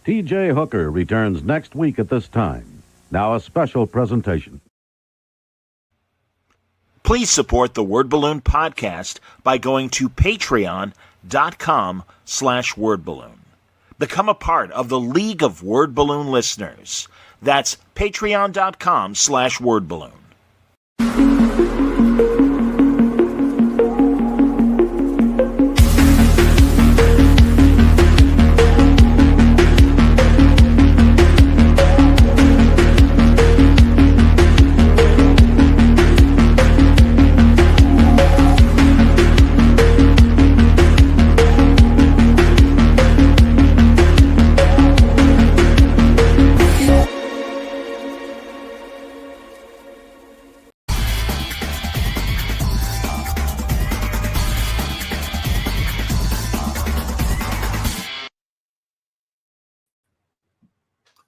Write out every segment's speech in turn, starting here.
T.J. Hooker returns next week at this time. Now a special presentation. Please support the Word Balloon podcast by going to patreon.com/wordballoon. Become a part of the League of Word Balloon listeners. That's patreon.com/wordballoon.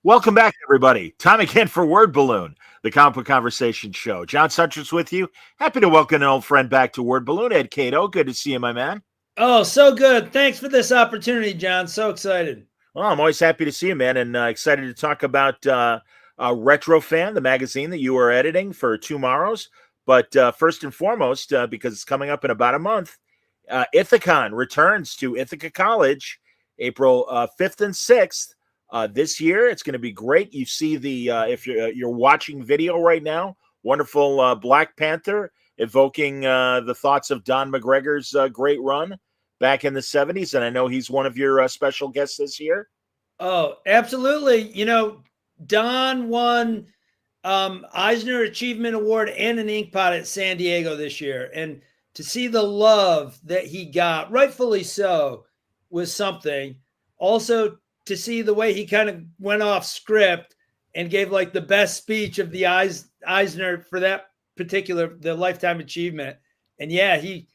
Welcome back, everybody. Time again for Word Balloon, the comic book conversation show. John Sutters with you. Happy to welcome an old friend back to Word Balloon, Ed Catto. Good to see you, my man. Oh, so good. Thanks for this opportunity, John. So excited. Well, I'm always happy to see you, man, and excited to talk about Retro Fan, the magazine that you are editing for tomorrow's. But first and foremost, because it's coming up in about a month, Ithacon returns to Ithaca College April 5th and 6th. This year, it's going to be great. You see the if you're watching video right now, wonderful Black Panther evoking the thoughts of Don McGregor's great run back in the 70s, and I know he's one of your special guests this year. Oh, absolutely. You know, Don won Eisner Achievement Award and an Inkpot at San Diego this year, and to see the love that he got, rightfully so, was something. Also, to see the way he kind of went off script and gave like the best speech of the Eisner for that particular, the Lifetime Achievement. And yeah, he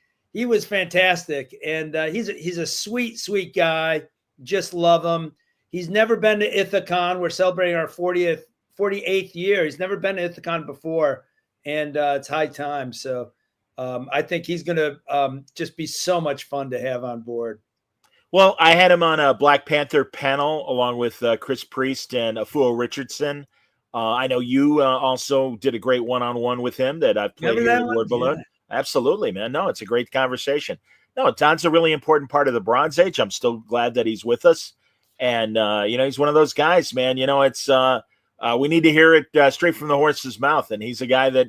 was fantastic. And he's a sweet, sweet guy. Just love him. He's never been to Ithacon. We're celebrating our 48th year. He's never been to Ithacon before. And it's high time. So I think he's going to just be so much fun to have on board. Well, I had him on a Black Panther panel along with Chris Priest and Afuo Richardson. I know you also did a great one-on-one with him that I've played here at Word Balloon. Yeah. Absolutely, man. No, it's a great conversation. No, Don's a really important part of the Bronze Age. I'm still glad that he's with us. And, he's one of those guys, man. It's we need to hear it straight from the horse's mouth. And he's a guy that,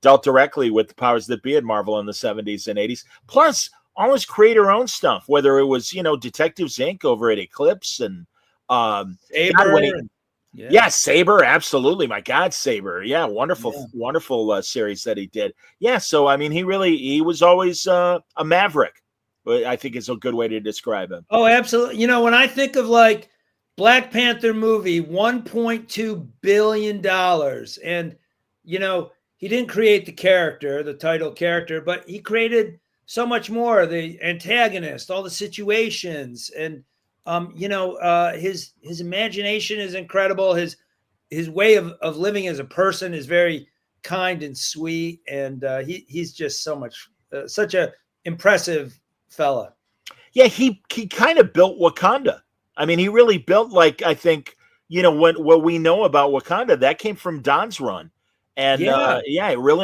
dealt directly with the powers that be at Marvel in the 70s and 80s. Plus, always create her own stuff, whether it was, Detectives Inc. over at Eclipse and Saber. Saber, absolutely. My God, Saber. Yeah, wonderful series that he did. Yeah, so I mean, he was always a maverick. But I think it's a good way to describe him. Oh, absolutely. When I think of like Black Panther movie, $1.2 billion, and he didn't create the title character, but he created so much more, the antagonist, all the situations, and his imagination is incredible. His way of living as a person is very kind and sweet, and he's just such a impressive fella. Yeah, he kind of built Wakanda. I mean, he really built, like, I think, what we know about Wakanda, that came from Don's run, and really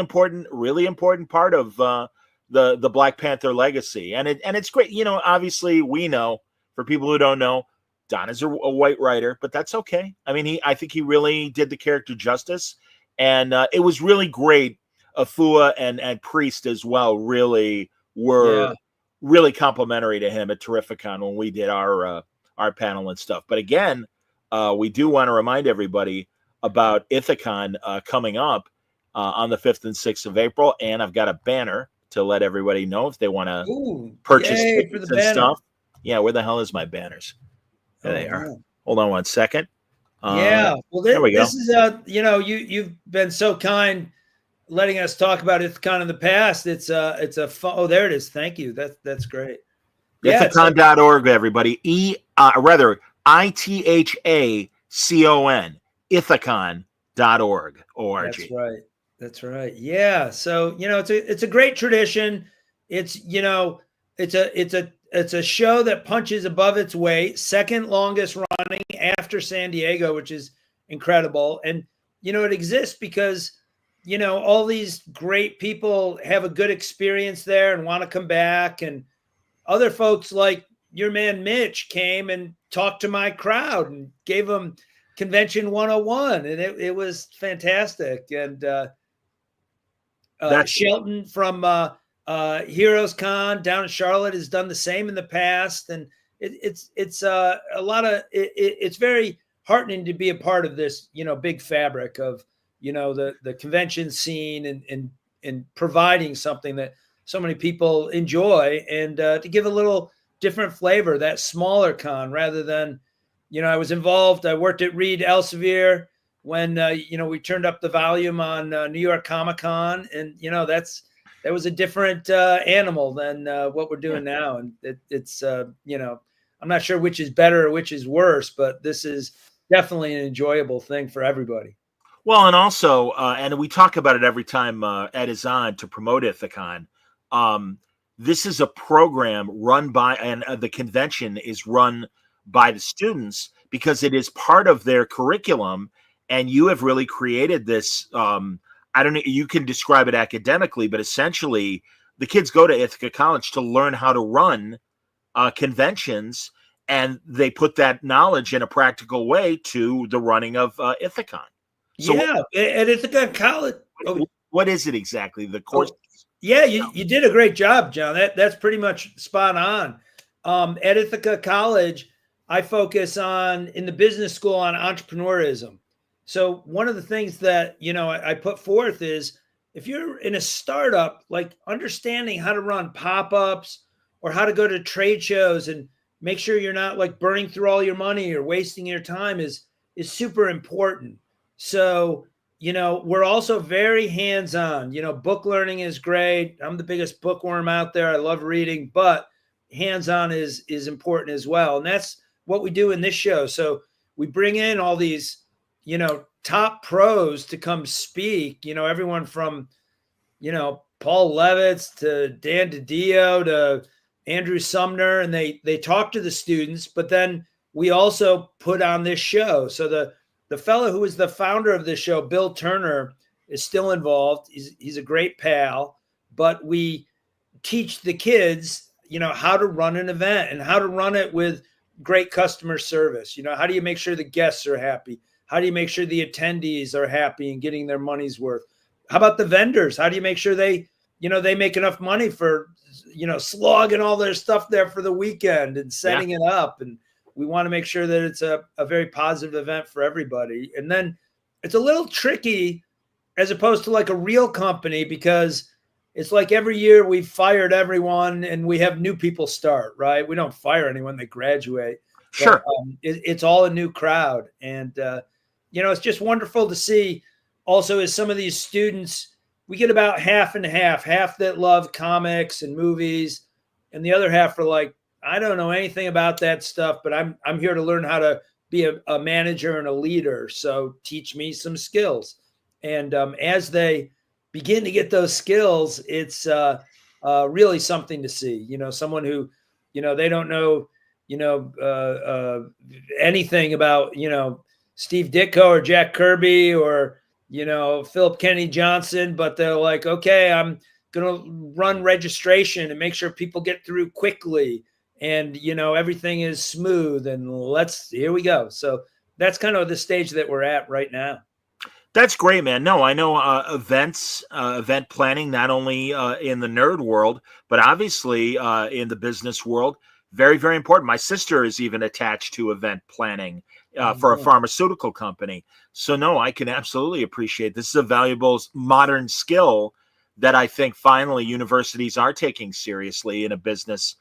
important part of the Black Panther legacy. And it's great. Obviously we know, for people who don't know, Don is a white writer, but that's okay. I mean, I think he really did the character justice, and it was really great. Afua and Priest as well really were really complimentary to him at Terrificon when we did our panel and stuff. But again, we do want to remind everybody about Ithacon coming up on the 5th and 6th of April, and I've got a banner to let everybody know if they want to purchase tickets and stuff. Yeah, where the hell is my banners? There they are. Man. Hold on one second. Well, there we go. This is you've been so kind letting us talk about Ithacon in the past. It's a fun. Oh, there it is. Thank you. That's great. Ithacon.org, everybody. ITHACON. Ithacon.org. O-R-G. That's right. Yeah. So, it's a great tradition. It's a it's a show that punches above its weight, second longest running after San Diego, which is incredible. And, it exists because, all these great people have a good experience there and want to come back. And other folks like your man Mitch came and talked to my crowd and gave them Convention 101. And it was fantastic. And Shelton from Heroes Con down in Charlotte has done the same in the past. And it's a lot of, it's very heartening to be a part of this, big fabric of, the convention scene and providing something that so many people enjoy, and to give a little different flavor, that smaller con rather than, I was involved. I worked at Reed Elsevier when, we turned up the volume on New York Comic Con, and, that was a different animal than what we're doing now. And it's, I'm not sure which is better or which is worse, but this is definitely an enjoyable thing for everybody. Well, and also, and we talk about it every time Ed is on to promote Ithacon. This is a program run by, and the convention is run by the students because it is part of their curriculum. And you have really created this. I don't know, you can describe it academically, but essentially the kids go to Ithaca College to learn how to run conventions, and they put that knowledge in a practical way to the running of Ithacon. So yeah, at Ithaca College. What is it exactly? The course? Yeah, you did a great job, John. That's pretty much spot on. At Ithaca College, I focus on, in the business school, on entrepreneurism. So one of the things that, I put forth is, if you're in a startup, like understanding how to run pop-ups or how to go to trade shows and make sure you're not like burning through all your money or wasting your time is super important. So, we're also very hands-on. Book learning is great. I'm the biggest bookworm out there. I love reading, but hands-on is important as well. And that's what we do in this show. So we bring in all these, top pros to come speak, everyone from, Paul Levitz to Dan DiDio to Andrew Sumner, and they talk to the students, but then we also put on this show. So the fellow who is the founder of this show, Bill Turner, is still involved. He's a great pal, but we teach the kids, how to run an event and how to run it with great customer service. How do you make sure the guests are happy? How do you make sure the attendees are happy and getting their money's worth? How about the vendors? How do you make sure they make enough money for, slogging all their stuff there for the weekend and setting it up? And we want to make sure that it's a very positive event for everybody. And then it's a little tricky as opposed to like a real company, because it's like every year we've fired everyone and we have new people start, right? We don't fire anyone, they graduate. Sure. But, it's all a new crowd. And, it's just wonderful to see also as some of these students, we get about half and half that love comics and movies, and the other half are like, I don't know anything about that stuff, but I'm here to learn how to be a manager and a leader. So teach me some skills. And as they begin to get those skills, it's really something to see. Someone who, they don't know, anything about, Steve Ditko or Jack Kirby or, Philip Kennedy Johnson, but they're like, okay, I'm going to run registration and make sure people get through quickly. And, everything is smooth, and here we go. So that's kind of the stage that we're at right now. That's great, man. No, I know event planning, not only in the nerd world, but obviously in the business world, very, very important. My sister is even attached to event planning for a pharmaceutical company. So no, I can absolutely appreciate this is a valuable modern skill that I think finally universities are taking seriously in a business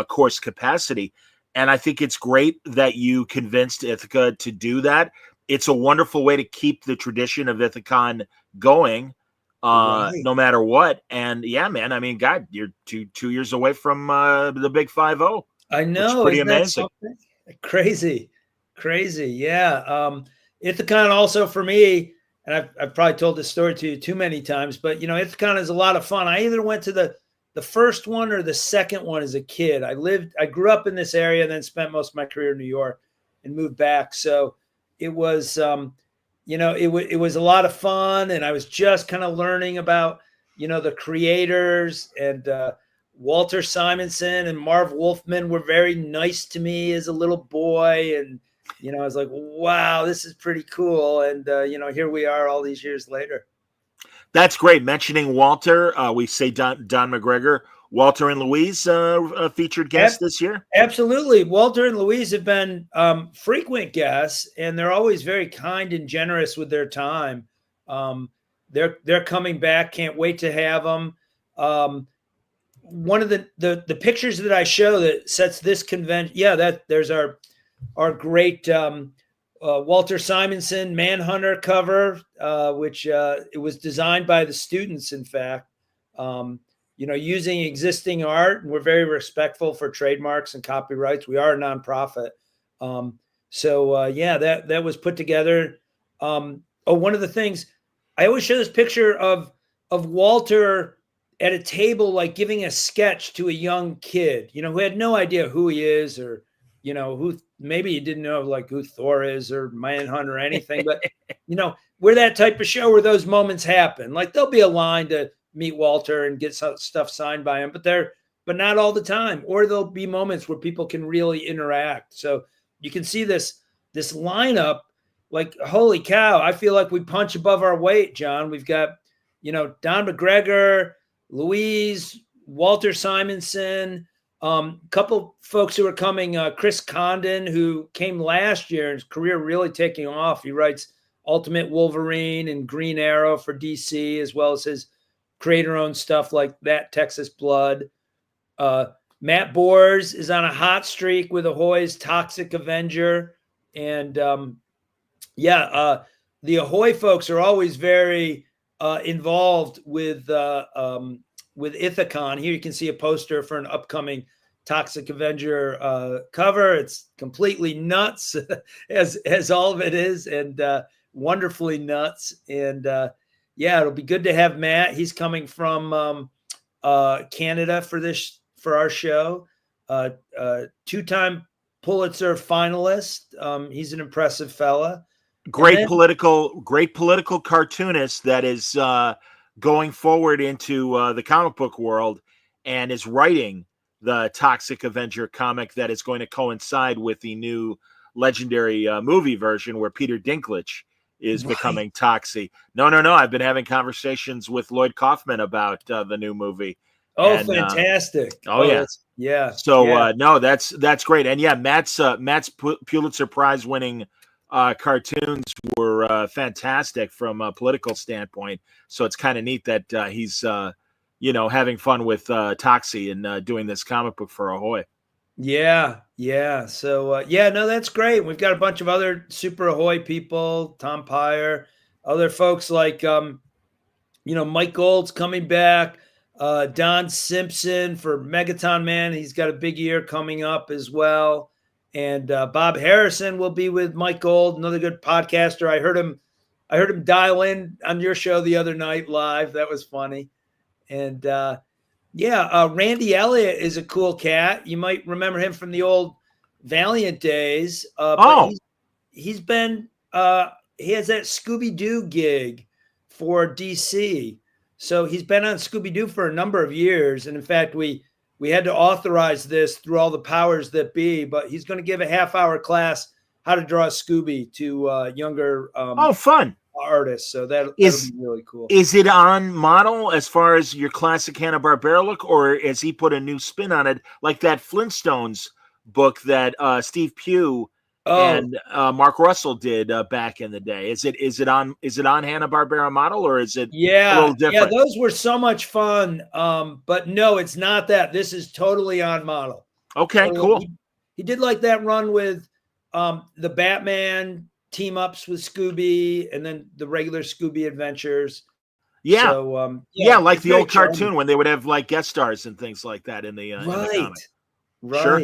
course capacity. And I think it's great that you convinced Ithaca to do that. It's a wonderful way to keep the tradition of Ithacon going, no matter what. And yeah, man, I mean, God, you're two years away from the big 5-0. I know. Pretty amazing. Crazy. Yeah. Ithacon also for me, and I've probably told this story to you too many times, but Ithacon is a lot of fun. I either went to the the first one or the second one as a kid. I grew up in this area and then spent most of my career in New York and moved back. So it was, it was a lot of fun, and I was just kind of learning about, the creators, and Walter Simonson and Marv Wolfman were very nice to me as a little boy. And, I was like, wow, this is pretty cool. And, here we are all these years later. That's great. Mentioning Walter, we say Don McGregor. Walter and Louise, featured guests this year? Absolutely. Walter and Louise have been frequent guests, and they're always very kind and generous with their time. They're coming back. Can't wait to have them. One of the pictures that I show that sets this convention, there's our great Walter Simonson Manhunter cover, which it was designed by the students, in fact. Using existing art, and we're very respectful for trademarks and copyrights. We are a nonprofit. That was put together. One of the things I always show this picture of Walter at a table, like giving a sketch to a young kid, who had no idea who he is, or, who maybe he didn't know like who Thor is or Manhunter or anything, but, we're that type of show where those moments happen. Like there'll be a line to meet Walter and get some stuff signed by him, but not all the time. Or there'll be moments where people can really interact. So you can see this lineup, like, holy cow, I feel like we punch above our weight, John. We've got, Don McGregor, Louise, Walter Simonson, couple folks who are coming, Chris Condon, who came last year and his career really taking off. He writes Ultimate Wolverine and Green Arrow for DC, as well as his creator-owned stuff like That Texas Blood. Matt Bors is on a hot streak with Ahoy's Toxic Avenger. And the Ahoy folks are always very involved with Ithacon. Here you can see a poster for an upcoming Toxic Avenger cover. It's completely nuts, as all of it is, and wonderfully nuts. And it'll be good to have Matt. He's coming from Canada for our show. Two-time Pulitzer finalist. He's an impressive fella. Great political cartoonist that is going forward into the comic book world and is writing the Toxic Avenger comic that is going to coincide with the new Legendary movie version where Peter Dinklage is becoming Toxie. No. I've been having conversations with Lloyd Kaufman about the new movie. Oh, and, fantastic! Yeah. So that's great. And Matt's Pulitzer Prize winning cartoons were fantastic from a political standpoint. So it's kind of neat that he's having fun with Toxie and doing this comic book for Ahoy. Yeah. So that's great. We've got a bunch of other super Ahoy people, Tom Pyre, other folks like Mike Gold's coming back, Don Simpson for Megaton Man. He's got a big year coming up as well. And Bob Harrison will be with Mike Gold, another good podcaster. I heard him dial in on your show the other night live. That was funny. And Randy Elliott is a cool cat. You might remember him from the old Valiant days. He's been he has that Scooby-Doo gig for DC. So he's been on Scooby-Doo for a number of years. And in fact, we had to authorize this through all the powers that be, but he's going to give a half-hour class how to draw a Scooby to younger fun artists. So that'll be really cool. Is it on model as far as your classic Hanna-Barbera look, or has he put a new spin on it, like that Flintstones book that Steve Pugh and Mark Russell did back in the day? Is it on Hanna-Barbera model, or is it a little different? Yeah, those were so much fun. But no, it's not that. This is totally on model. Okay, cool. He did like that run with the Batman team ups with Scooby, and then the regular Scooby adventures. Yeah. So, like the old cartoon when they would have like guest stars and things like that in the comic. Right. Sure.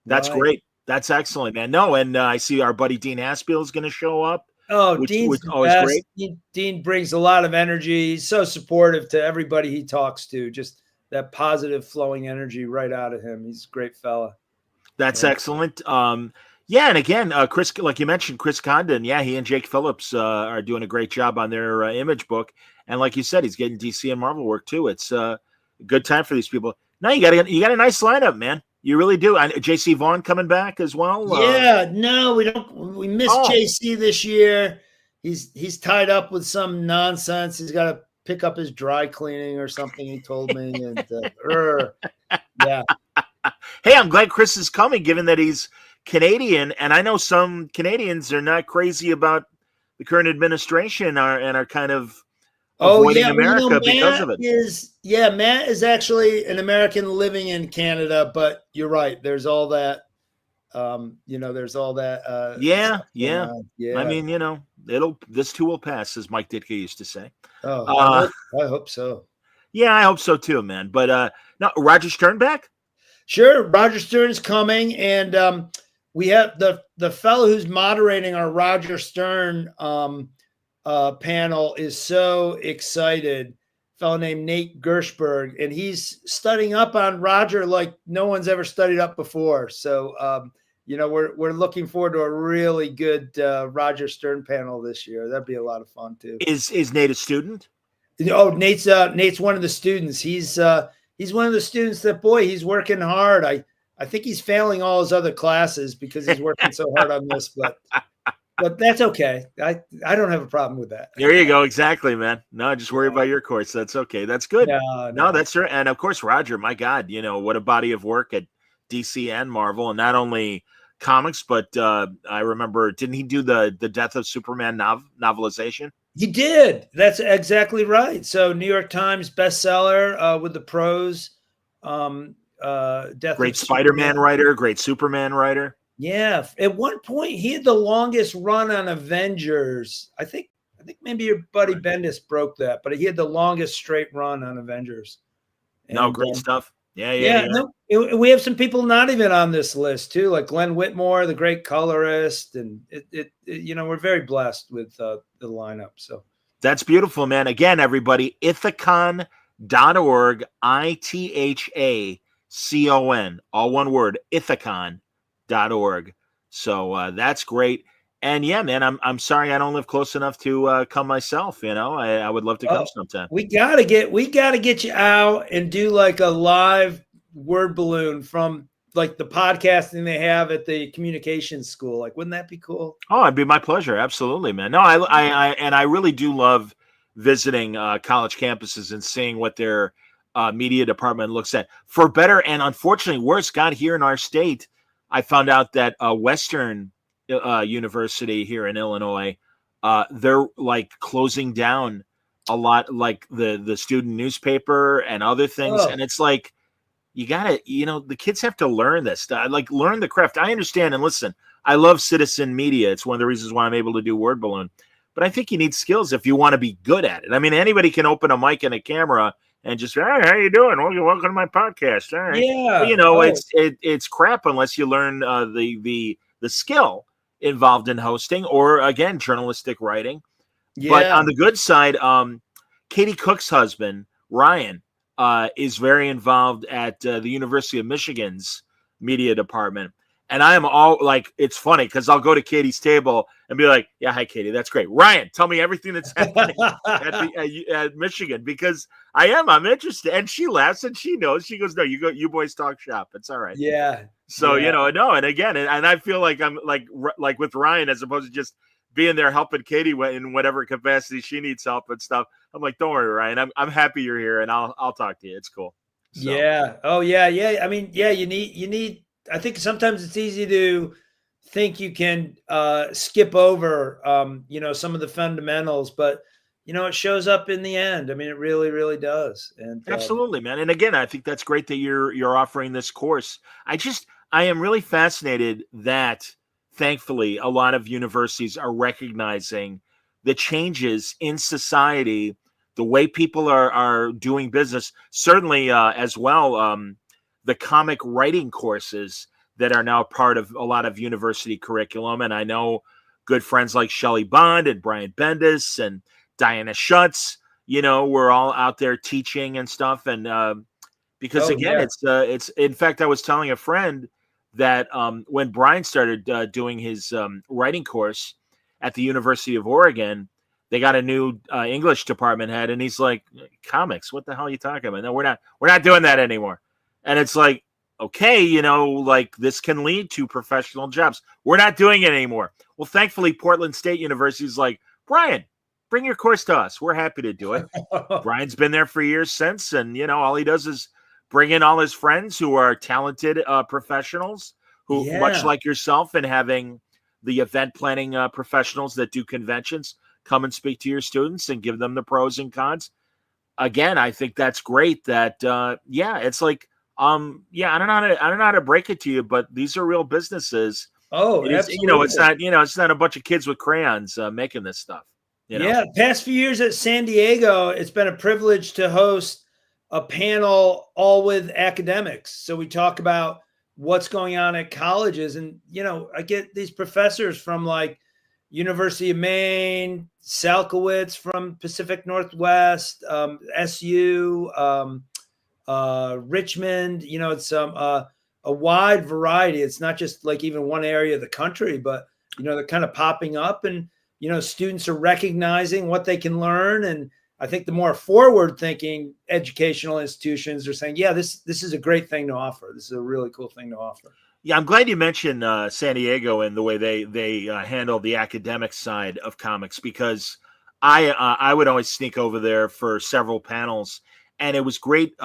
That's great. That's excellent, man. No, and I see our buddy Dean Haspiel is going to show up. Oh, Dean's always great. Dean brings a lot of energy. He's so supportive to everybody he talks to. Just that positive flowing energy right out of him. He's a great fella. That's excellent. Yeah, and again, Chris, like you mentioned, Chris Condon, yeah, he and Jake Phillips are doing a great job on their image book, and like you said, he's getting DC and Marvel work too. It's a good time for these people. Now you got a nice lineup, man. You really do. And J.C. Vaughn coming back as well. Yeah, no, we don't. We missed JC this year. He's tied up with some nonsense. He's got to pick up his dry cleaning or something. He told me, and yeah. Hey, I'm glad Chris is coming, given that he's Canadian, and I know some Canadians are not crazy about the current administration and are kind of avoiding America because of it. Matt is actually an American living in Canada, but you're right. There's all that. There's all that. Yeah. I mean, this too will pass, as Mike Ditka used to say. Oh, I hope so. Yeah, I hope so too, man. But now Roger Stern back? Sure, Roger Stern's coming, and we have the fellow who's moderating our Roger Stern panel is so excited. A fellow named Nate Gershberg, and he's studying up on Roger like no one's ever studied up before. So we're looking forward to a really good Roger Stern panel this year. That'd be a lot of fun too. Is Nate a student? Oh, Nate's one of the students. He's one of the students that, boy, he's working hard. I think he's failing all his other classes because he's working so hard on this, but that's okay. I don't have a problem with that. There you go. Exactly, man. No, just worry about your course. That's okay. That's good. No, that's right. And of course, Roger, my God, what a body of work at DC and Marvel, and not only comics, but I remember, didn't he do the Death of Superman novelization? He did. That's exactly right. So New York Times bestseller with the prose. Great Spider-Man writer, great Superman writer. Yeah. At one point, he had the longest run on Avengers. I think maybe your buddy Bendis broke that, but he had the longest straight run on Avengers. And, great stuff. Yeah. No, we have some people not even on this list too, like Glenn Whitmore, the great colorist, and we're very blessed with the lineup. So that's beautiful, man. Again, everybody, Ithacon.org, Ithacon, all one word, Ithacon.org. So that's great. And yeah, man, I'm sorry I don't live close enough to come myself. I would love to come sometime. We gotta get you out and do like a live word balloon from like the podcasting they have at the communications school. Like, wouldn't that be cool? Oh, it'd be my pleasure. Absolutely, man. No, I really do love visiting college campuses and seeing what their media department looks at, for better and unfortunately worse. God, here in our state, I found out that Western University here in Illinois, they're like closing down a lot, like the student newspaper and other things. And it's like, you gotta, the kids have to learn this, like learn the craft. I understand. And listen, I love citizen media. It's one of the reasons why I'm able to do Word Balloon, but I think you need skills if you want to be good at it. I mean, anybody can open a mic and a camera and just, hey, how you doing? Welcome to my podcast. All right. Yeah. But, it's crap unless you learn the skill involved in hosting or, again, journalistic writing. Yeah. But on the good side, Katie Cook's husband, Ryan, is very involved at the University of Michigan's media department. And I am all like, it's funny because I'll go to Katie's table and be like, yeah, hi, Katie. That's great. Ryan, tell me everything that's happening at Michigan, because I'm interested. And she laughs and she knows. She goes, no, you boys talk shop. It's all right. Yeah. So, no. And again, and I feel like I'm like with Ryan, as opposed to just being there helping Katie in whatever capacity she needs help and stuff. I'm like, don't worry, Ryan. I'm happy you're here, and I'll talk to you. It's cool. So. Yeah. Oh, yeah. Yeah. I mean, yeah, you need. I think sometimes it's easy to think you can skip over, some of the fundamentals, but it shows up in the end. I mean, it really, really does. And absolutely, man. And again, I think that's great that you're offering this course. I am really fascinated that, thankfully, a lot of universities are recognizing the changes in society, the way people are doing business. Certainly, as well. The comic writing courses that are now part of a lot of university curriculum. And I know good friends like Shelley Bond and Brian Bendis and Diana Schutz, we're all out there teaching and stuff. And because again, it's in fact, I was telling a friend that when Brian started doing his writing course at the University of Oregon, they got a new English department head, and he's like, "Comics? What the hell are you talking about? No, we're not doing that anymore." And it's like, okay, like this can lead to professional jobs. We're not doing it anymore. Well, thankfully, Portland State University is like, Brian, bring your course to us. We're happy to do it. Brian's been there for years since, and all he does is bring in all his friends who are talented professionals who, much like yourself, and having the event planning professionals that do conventions come and speak to your students and give them the pros and cons. Again, I think that's great. That it's like I don't know how to break it to you, but these are real businesses. Oh, absolutely. It's not a bunch of kids with crayons making this stuff. Yeah, past few years at San Diego, it's been a privilege to host a panel all with academics. So we talk about what's going on at colleges, and I get these professors from like University of Maine, Salkowitz from Pacific Northwest, SU, Richmond. It's a wide variety. It's not just like even one area of the country, but they're kind of popping up, and students are recognizing what they can learn. And I think the more forward-thinking educational institutions are saying, yeah, this is a great thing to offer. This is a really cool thing to offer. Yeah, I'm glad you mentioned San Diego and the way they handle the academic side of comics, because I would always sneak over there for several panels, and it was great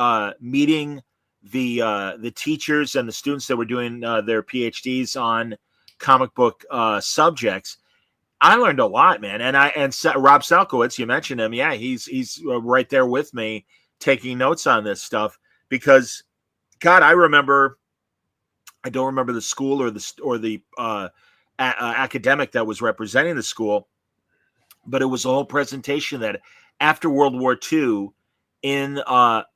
meeting the teachers and the students that were doing their PhDs on comic book subjects. I learned a lot, man. And Rob Salkowitz, you mentioned him. Yeah, he's right there with me taking notes on this stuff, because God, I don't remember the school or the academic that was representing the school, but it was a whole presentation that after World War II, in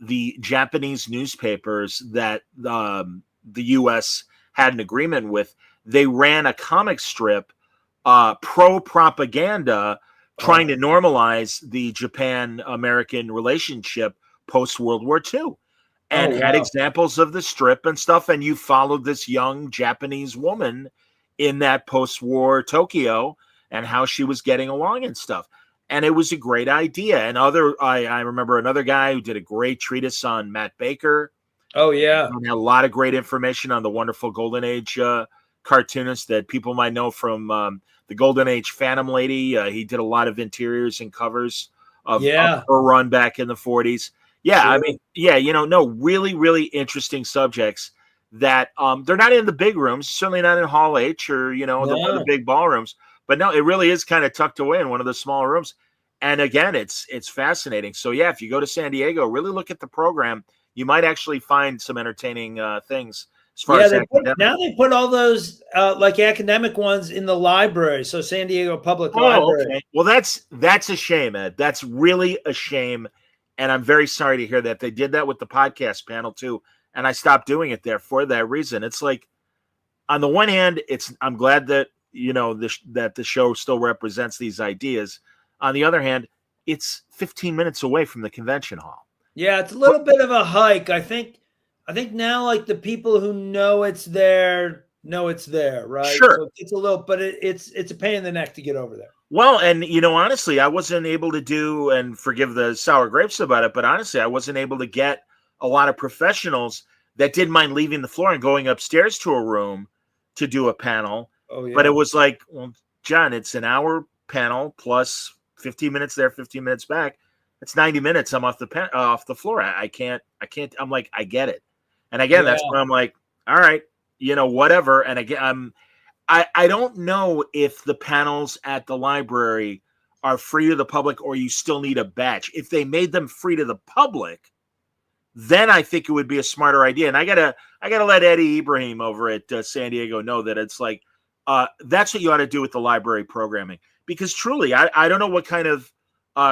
the Japanese newspapers that the U.S. had an agreement with, they ran a comic strip pro-propaganda trying to normalize the Japan-American relationship post-World War II. And had examples of the strip and stuff, and you followed this young Japanese woman in that post-war Tokyo and how she was getting along and stuff. And it was a great idea. And I remember another guy who did a great treatise on Matt Baker. Oh, yeah. And had a lot of great information on the wonderful Golden Age cartoonist that people might know from the Golden Age Phantom Lady. He did a lot of interiors and covers of her run back in the 40s. Yeah, sure. I mean, really, really interesting subjects that they're not in the big rooms, certainly not in Hall H or, the big ballrooms. But no, it really is kind of tucked away in one of the smaller rooms. And again, it's fascinating. So, yeah, if you go to San Diego, really look at the program. You might actually find some entertaining things. As far as now they put all those like academic ones in the library. So San Diego Public Library. Okay. Well, that's a shame, Ed. That's really a shame. And I'm very sorry to hear that. They did that with the podcast panel too, and I stopped doing it there for that reason. It's like, on the one hand, I'm glad that that the show still represents these ideas. On the other hand, it's 15 minutes away from the convention hall. Yeah, it's a little bit of a hike. I think now, like, the people who know it's there, right? Sure, so it's a little, but it's a pain in the neck to get over there. Well, and honestly, I wasn't able to do, and forgive the sour grapes about it, but honestly, I wasn't able to get a lot of professionals that didn't mind leaving the floor and going upstairs to a room to do a panel. Oh, yeah. But it was like, well, John, it's an hour panel plus 15 minutes there, 15 minutes back. It's 90 minutes. I'm off the floor. I can't. I'm like, I get it. And again, that's where I'm like, all right, whatever. And again, I don't know if the panels at the library are free to the public or you still need a badge. If they made them free to the public, then I think it would be a smarter idea. And I gotta let Eddie Ibrahim over at San Diego know that it's like, that's what you ought to do with the library programming. Because truly, I don't know what kind of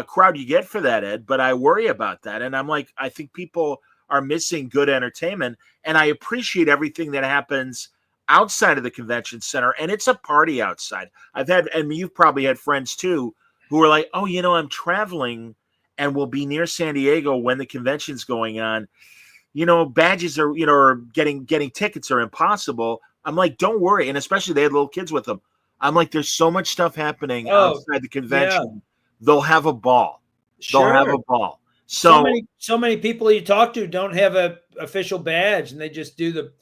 crowd you get for that, Ed, but I worry about that. And I'm like, I think people are missing good entertainment. And I appreciate everything that happens outside of the convention center, and it's a party outside. And you've probably had friends too who are like, oh, I'm traveling and will be near San Diego when the convention's going on. badges are, or getting tickets are impossible. I'm like, don't worry. And especially they had little kids with them. I'm like, there's so much stuff happening Oh, outside the yeah, convention. They'll have a ball. They'll have sure. a ball. So So many people you talk to don't have a official badge, and they just do the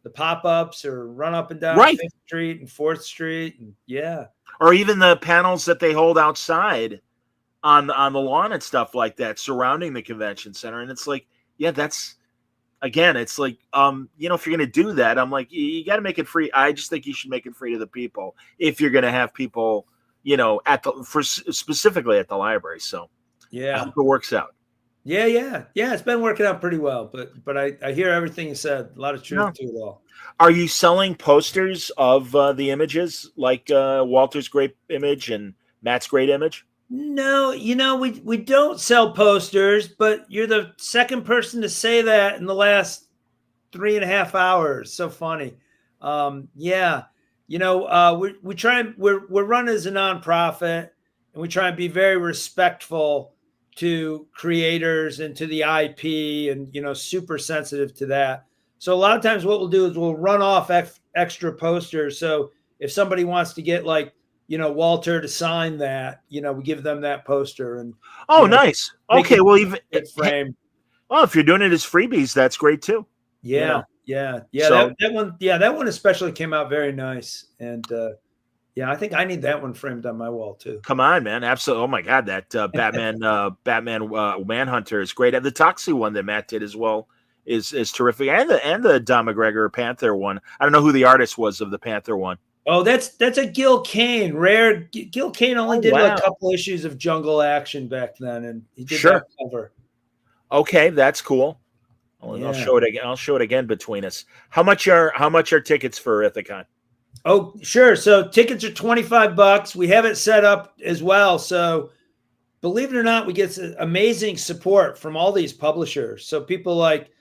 pop-ups or run up and down right. Fifth Street and Fourth Street, and yeah. Or even the panels that they hold outside on the lawn and stuff like that surrounding the convention center. And it's like, yeah, that's, again, it's like, if you're going to do that, I'm like, you got to make it free. I just think you should make it free to the people if you're going to have people, specifically at the library. So Yeah, I hope it works out. yeah. It's been working out pretty well, but I hear everything you said. A lot of truth to it all. Are you selling posters of the images, like Walter's great image and Matt's great image? No, we don't sell posters, but you're the second person to say that in the last 3.5 hours. So funny. Yeah, we try and we're run as a nonprofit, and we try and be very respectful to creators and to the IP, and super sensitive to that. So a lot of times what we'll do is we'll run off extra posters. So if somebody wants to get like, Walter to sign that, we give them that poster. And nice. Okay, well, even frame. Well, if you're doing it as freebies, that's great too. Yeah. So, that one especially came out very nice. And I think I need that one framed on my wall too. Come on, man. Absolutely. Oh my God, that Batman Manhunter is great. And the Toxie one that Matt did as well is terrific. And the Don McGregor Panther one. I don't know who the artist was of the Panther one. Oh, that's a Gil Kane. Rare. Gil Kane only did like a couple issues of Jungle Action back then, and he did that cover. Okay, that's cool. I'll show it again. I'll show it again between us. How much are tickets for Ithacon? Oh, sure. So tickets are $25. We have it set up as well. So believe it or not, we get amazing support from all these publishers. So people like,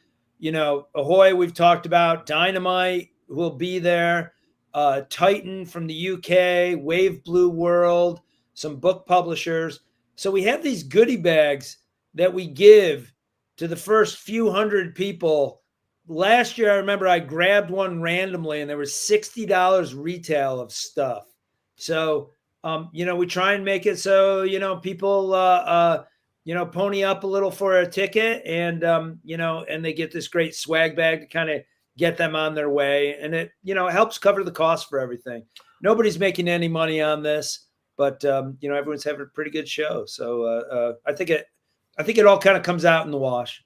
Ahoy, we've talked about, Dynamite will be there. Titan from the UK, Wave Blue World, some book publishers. So we have these goodie bags that we give to the first few hundred people. Last year, I remember I grabbed one randomly, and there was $60 retail of stuff. So, we try and make it so, people, pony up a little for a ticket, and, and they get this great swag bag to kind of get them on their way. And it, helps cover the cost for everything. Nobody's making any money on this, but, everyone's having a pretty good show. So I think it all kind of comes out in the wash.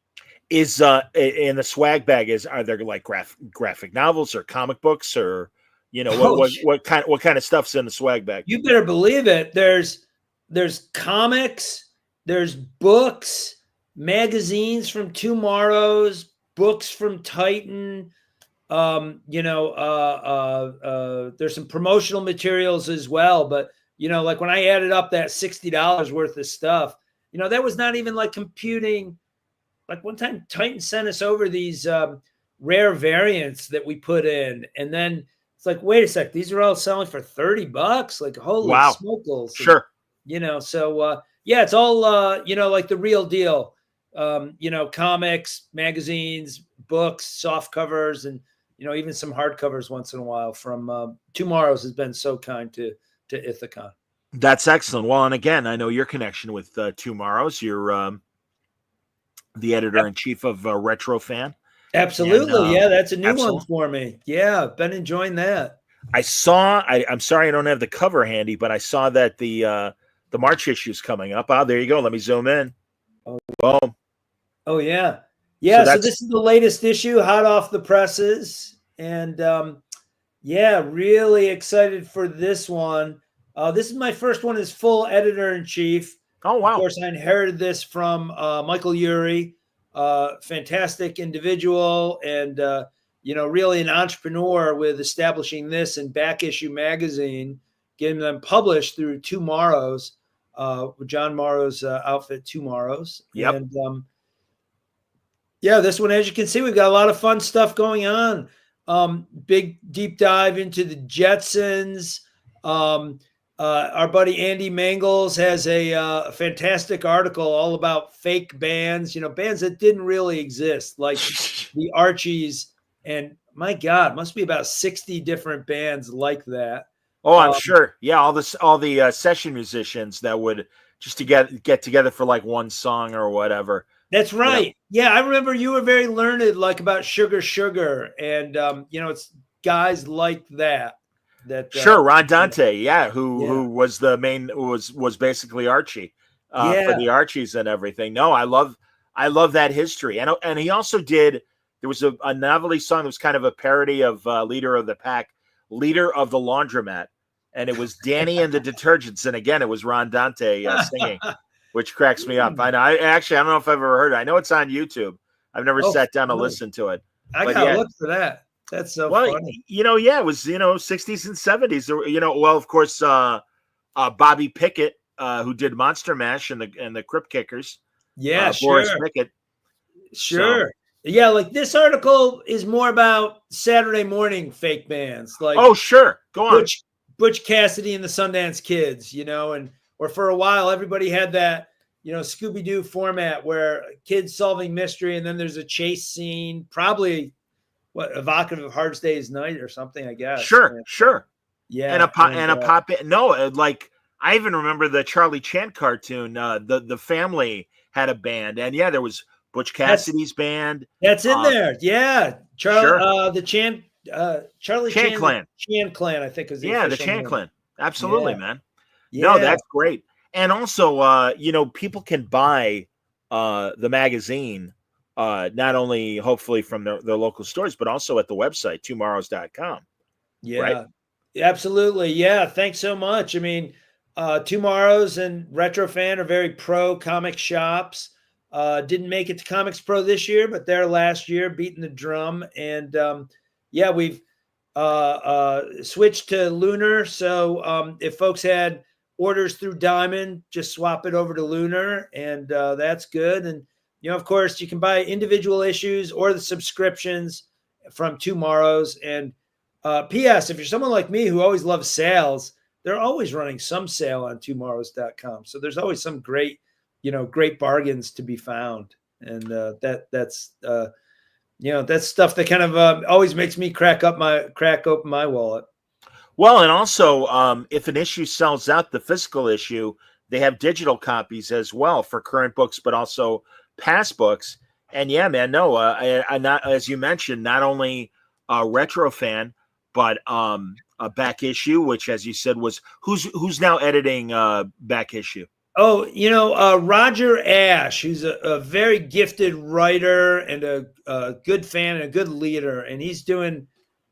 Is in the swag bag, are there like graphic novels or comic books, or what kind of stuff's in the swag bag? You better believe it. There's comics, there's books, magazines from Tomorrow's, books from Titan. There's some promotional materials as well. But like when I added up that $60 worth of stuff, that was not even like computing. Like one time Titan sent us over these rare variants that we put in. And then it's like, wait a sec, these are all selling for $30. Like, holy smokes. Sure. So it's all, like the real deal. Comics, magazines, books, soft covers, and, even some hardcovers once in a while from Tomorrow's has been so kind to Ithacon. That's excellent. Well, and again, I know your connection with Tomorrow's. You're the editor-in-chief of Retro Fan. Absolutely. And, that's a new one for me. Yeah, I've been enjoying that. I saw, I'm sorry I don't have the cover handy, but I saw that the March issue's coming up. Oh, there you go. Let me zoom in. Oh, boom. Oh, yeah. Yeah, so this is the latest issue, hot off the presses. And, really excited for this one. This is my first one as full editor-in-chief. Oh, wow. Of course, I inherited this from Michael Urey, fantastic individual, and, really an entrepreneur with establishing this in Back Issue Magazine, getting them published through Tomorrow's, with John Morrow's outfit, Tomorrow's. Yep. And, this one, as you can see, we've got a lot of fun stuff going on. Big deep dive into the Jetsons. Our buddy Andy Mangles has a fantastic article all about fake bands, bands that didn't really exist, like the Archies. And my God, must be about 60 different bands like that. Oh, I'm sure. Yeah, all the session musicians that would just to get together for like one song or whatever. That's right. Yeah, I remember you were very learned, like about Sugar Sugar, and it's guys like that. Sure, Ron Dante, who was the main was basically Archie for the Archies and everything. No, I love that history, and he also did. There was a novelty song that was kind of a parody of Leader of the Pack, Leader of the Laundromat, and it was Danny and the Detergents, and again it was Ron Dante singing, which cracks me up. I know. I don't know if I've ever heard it. I know it's on YouTube. I've never sat down to listen to it. I gotta look for that. That's so funny. It was 60s and 70s. Well, of course, Bobby Pickett, who did Monster Mash and the Crypt Kickers. Yeah, Boris Pickett. Sure. So. Yeah, like this article is more about Saturday morning fake bands. Like, oh, sure, go on. Butch Cassidy and the Sundance Kids. Or for a while everybody had that Scooby-Doo format where kids solving mystery and then there's a chase scene, probably. What, evocative of Hard Day's Night or something, I guess. Sure. Yeah. And a pop. No, like I even remember the Charlie Chan cartoon. The family had a band, and there was Butch Cassidy's band. That's in there. Yeah. The Charlie Chan Clan. Chan Clan, I think is the the Chan name. Clan. Absolutely, man. Yeah. No, that's great. And also, people can buy the magazine. Not only hopefully from their local stores, but also at the website, tomorrows.com. Yeah, right? Absolutely. Yeah. Thanks so much. I mean, Tomorrows and Retrofan are very pro comic shops. Didn't make it to Comics Pro this year, but there last year, beating the drum. And we've switched to Lunar. So if folks had orders through Diamond, just swap it over to Lunar, and that's good. And of course, you can buy individual issues or the subscriptions from Tomorrows. And P.S., if you're someone like me who always loves sales, they're always running some sale on tomorrows.com. So there's always some great bargains to be found. And that's stuff that kind of always makes me crack open my wallet. Well, and also, if an issue sells out, the physical issue, they have digital copies as well for current books, but also past books. And man, no, I not, as you mentioned, not only a retro fan, but a back issue, which, as you said, was who's now editing back issue. Oh, Roger Ash, who's a very gifted writer and a good fan and a good leader, and he's doing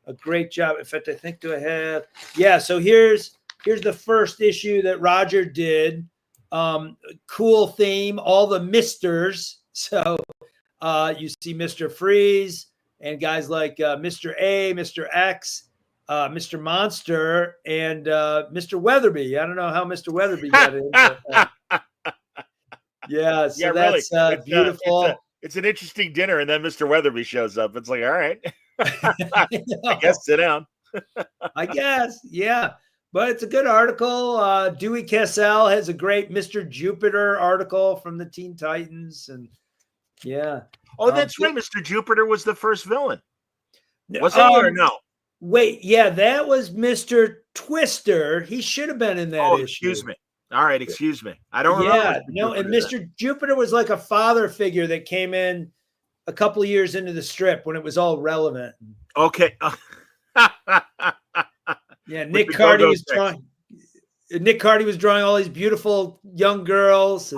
a great job. In fact, I think do I have? Yeah. So here's the first issue that Roger did. Cool theme, all the misters. So you see Mr. Freeze and guys like Mr. A, Mr. X, Mr. Monster, and Mr. Weatherby. I don't know how Mr. Weatherby got in. But, so that's really. Beautiful. It's an interesting dinner, and then Mr. Weatherby shows up. It's like, all right, I guess sit down. I guess, yeah. But it's a good article. Dewey Cassell has a great Mr. Jupiter article from the Teen Titans. And Oh, that's right. Mr. Jupiter was the first villain. Was he or no? Wait, that was Mr. Twister. He should have been in that issue. Excuse me. All right, excuse me. I don't remember. And Mr. Jupiter was like a father figure that came in a couple of years into the strip when it was all relevant. Okay. Nick Cardy was drawing. Nick Cardy was drawing all these beautiful young girls.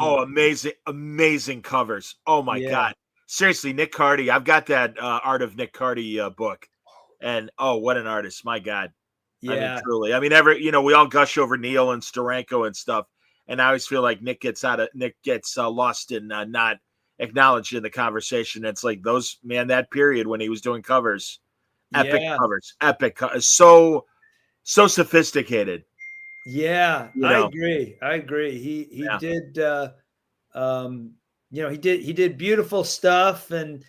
Amazing covers. Oh my God. Seriously, Nick Cardy. I've got that Art of Nick Cardy book. And what an artist. My God. Yeah. I mean, truly. I mean, we all gush over Neil and Steranko and stuff. And I always feel like Nick gets lost in not acknowledged in the conversation. It's like that period when he was doing covers, epic covers, so sophisticated. Yeah, I agree. He did, he did beautiful stuff, and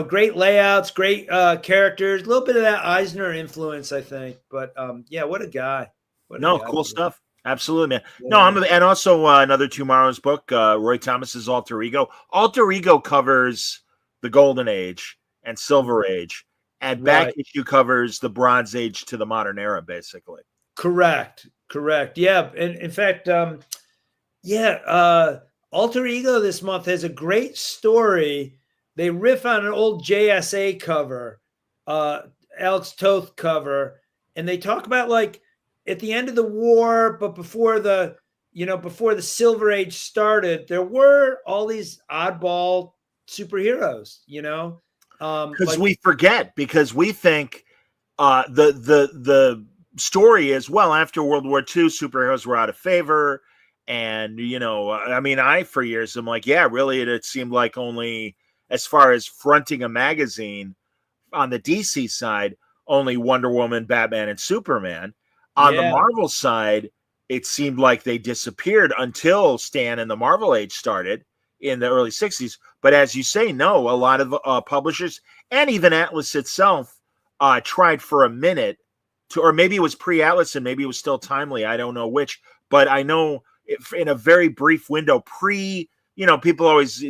great layouts, great characters, a little bit of that Eisner influence, I think. But what a guy! Cool stuff. Absolutely, man. No, Yeah. and also another Tomorrow's book, Roy Thomas's Alter Ego. Alter Ego covers the Golden Age and Silver Age, and back Right. issue covers the Bronze Age to the modern era, basically. Correct. Correct. Yeah. And in fact, yeah, Alter Ego this month has a great story. They riff on an old JSA cover, uh, Alex Toth cover, and they talk about like at the end of the war, but before before the Silver Age started, there were all these oddball superheroes. Because Like we forget, because we think the story is, well, after World War II, superheroes were out of favor. And, I mean, for years, I'm like, yeah, really, it seemed like only as far as fronting a magazine on the DC side, only Wonder Woman, Batman, and Superman. On the yeah, Marvel side, it seemed like they disappeared until Stan and the Marvel Age started in the early 60s. But as you say, no, a lot of publishers and even Atlas itself tried for a minute to, or maybe it was pre-Atlas and maybe it was still Timely. I don't know which, but I know in a very brief window, people always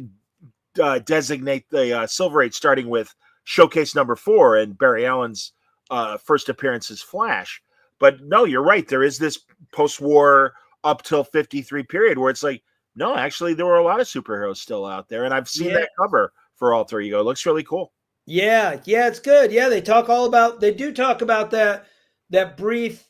designate the Silver Age starting with Showcase #4 and Barry Allen's first appearance as Flash. But no, you're right. There is this post-war up till 53 period where it's like, no, actually, there were a lot of superheroes still out there. And I've seen that cover for Alter Ego. It looks really cool. yeah, it's good. Yeah, they do talk about that brief.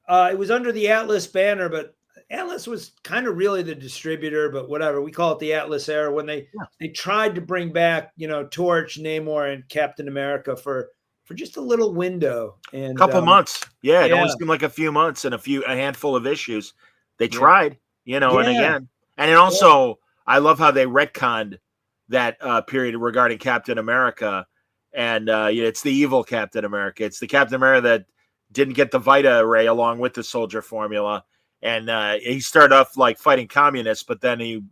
It was under the Atlas banner, but Atlas was kind of really the distributor, but whatever. We call it the Atlas era when they tried to bring back, Torch, Namor, and Captain America for just a little window and couple months. Yeah, it only yeah. seemed like a few months and a handful of issues. They tried, and Yeah. again. And it also, I love how they retconned that period regarding Captain America. And it's the evil Captain America. It's the Captain America that didn't get the Vita ray along with the soldier formula. And he started off like fighting communists, but then he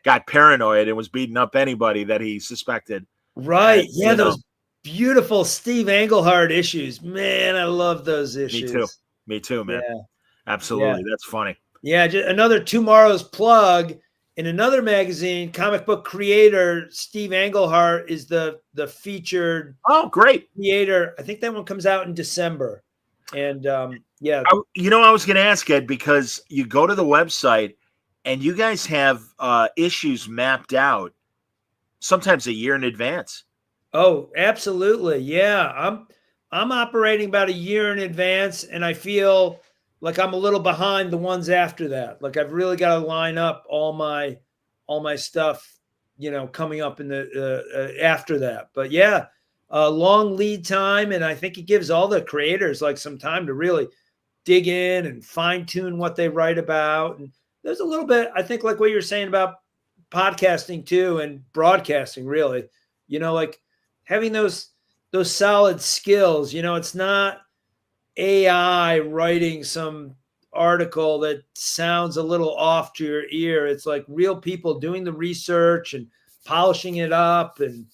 got paranoid and was beating up anybody that he suspected. Right. And, those beautiful Steve Englehart issues. Man, I love those issues. Me too, man. Yeah. Absolutely. Yeah. That's funny. Yeah, just another Tomorrow's plug. In another magazine, comic book creator Steve Englehart is the featured great creator. I think that one comes out in December. And yeah. I was going to ask, Ed, because you go to the website and you guys have issues mapped out sometimes a year in advance. Oh, absolutely. Yeah. I'm operating about a year in advance, and I feel like I'm a little behind the ones after that. Like I've really got to line up all my stuff, coming up in the after that. But yeah, long lead time, and I think it gives all the creators like some time to really dig in and fine tune what they write about. And there's a little bit, I think, like what you're saying about podcasting too, and broadcasting. Really, like having those solid skills. It's not AI writing some article that sounds a little off to your ear. It's like real people doing the research and polishing it up, and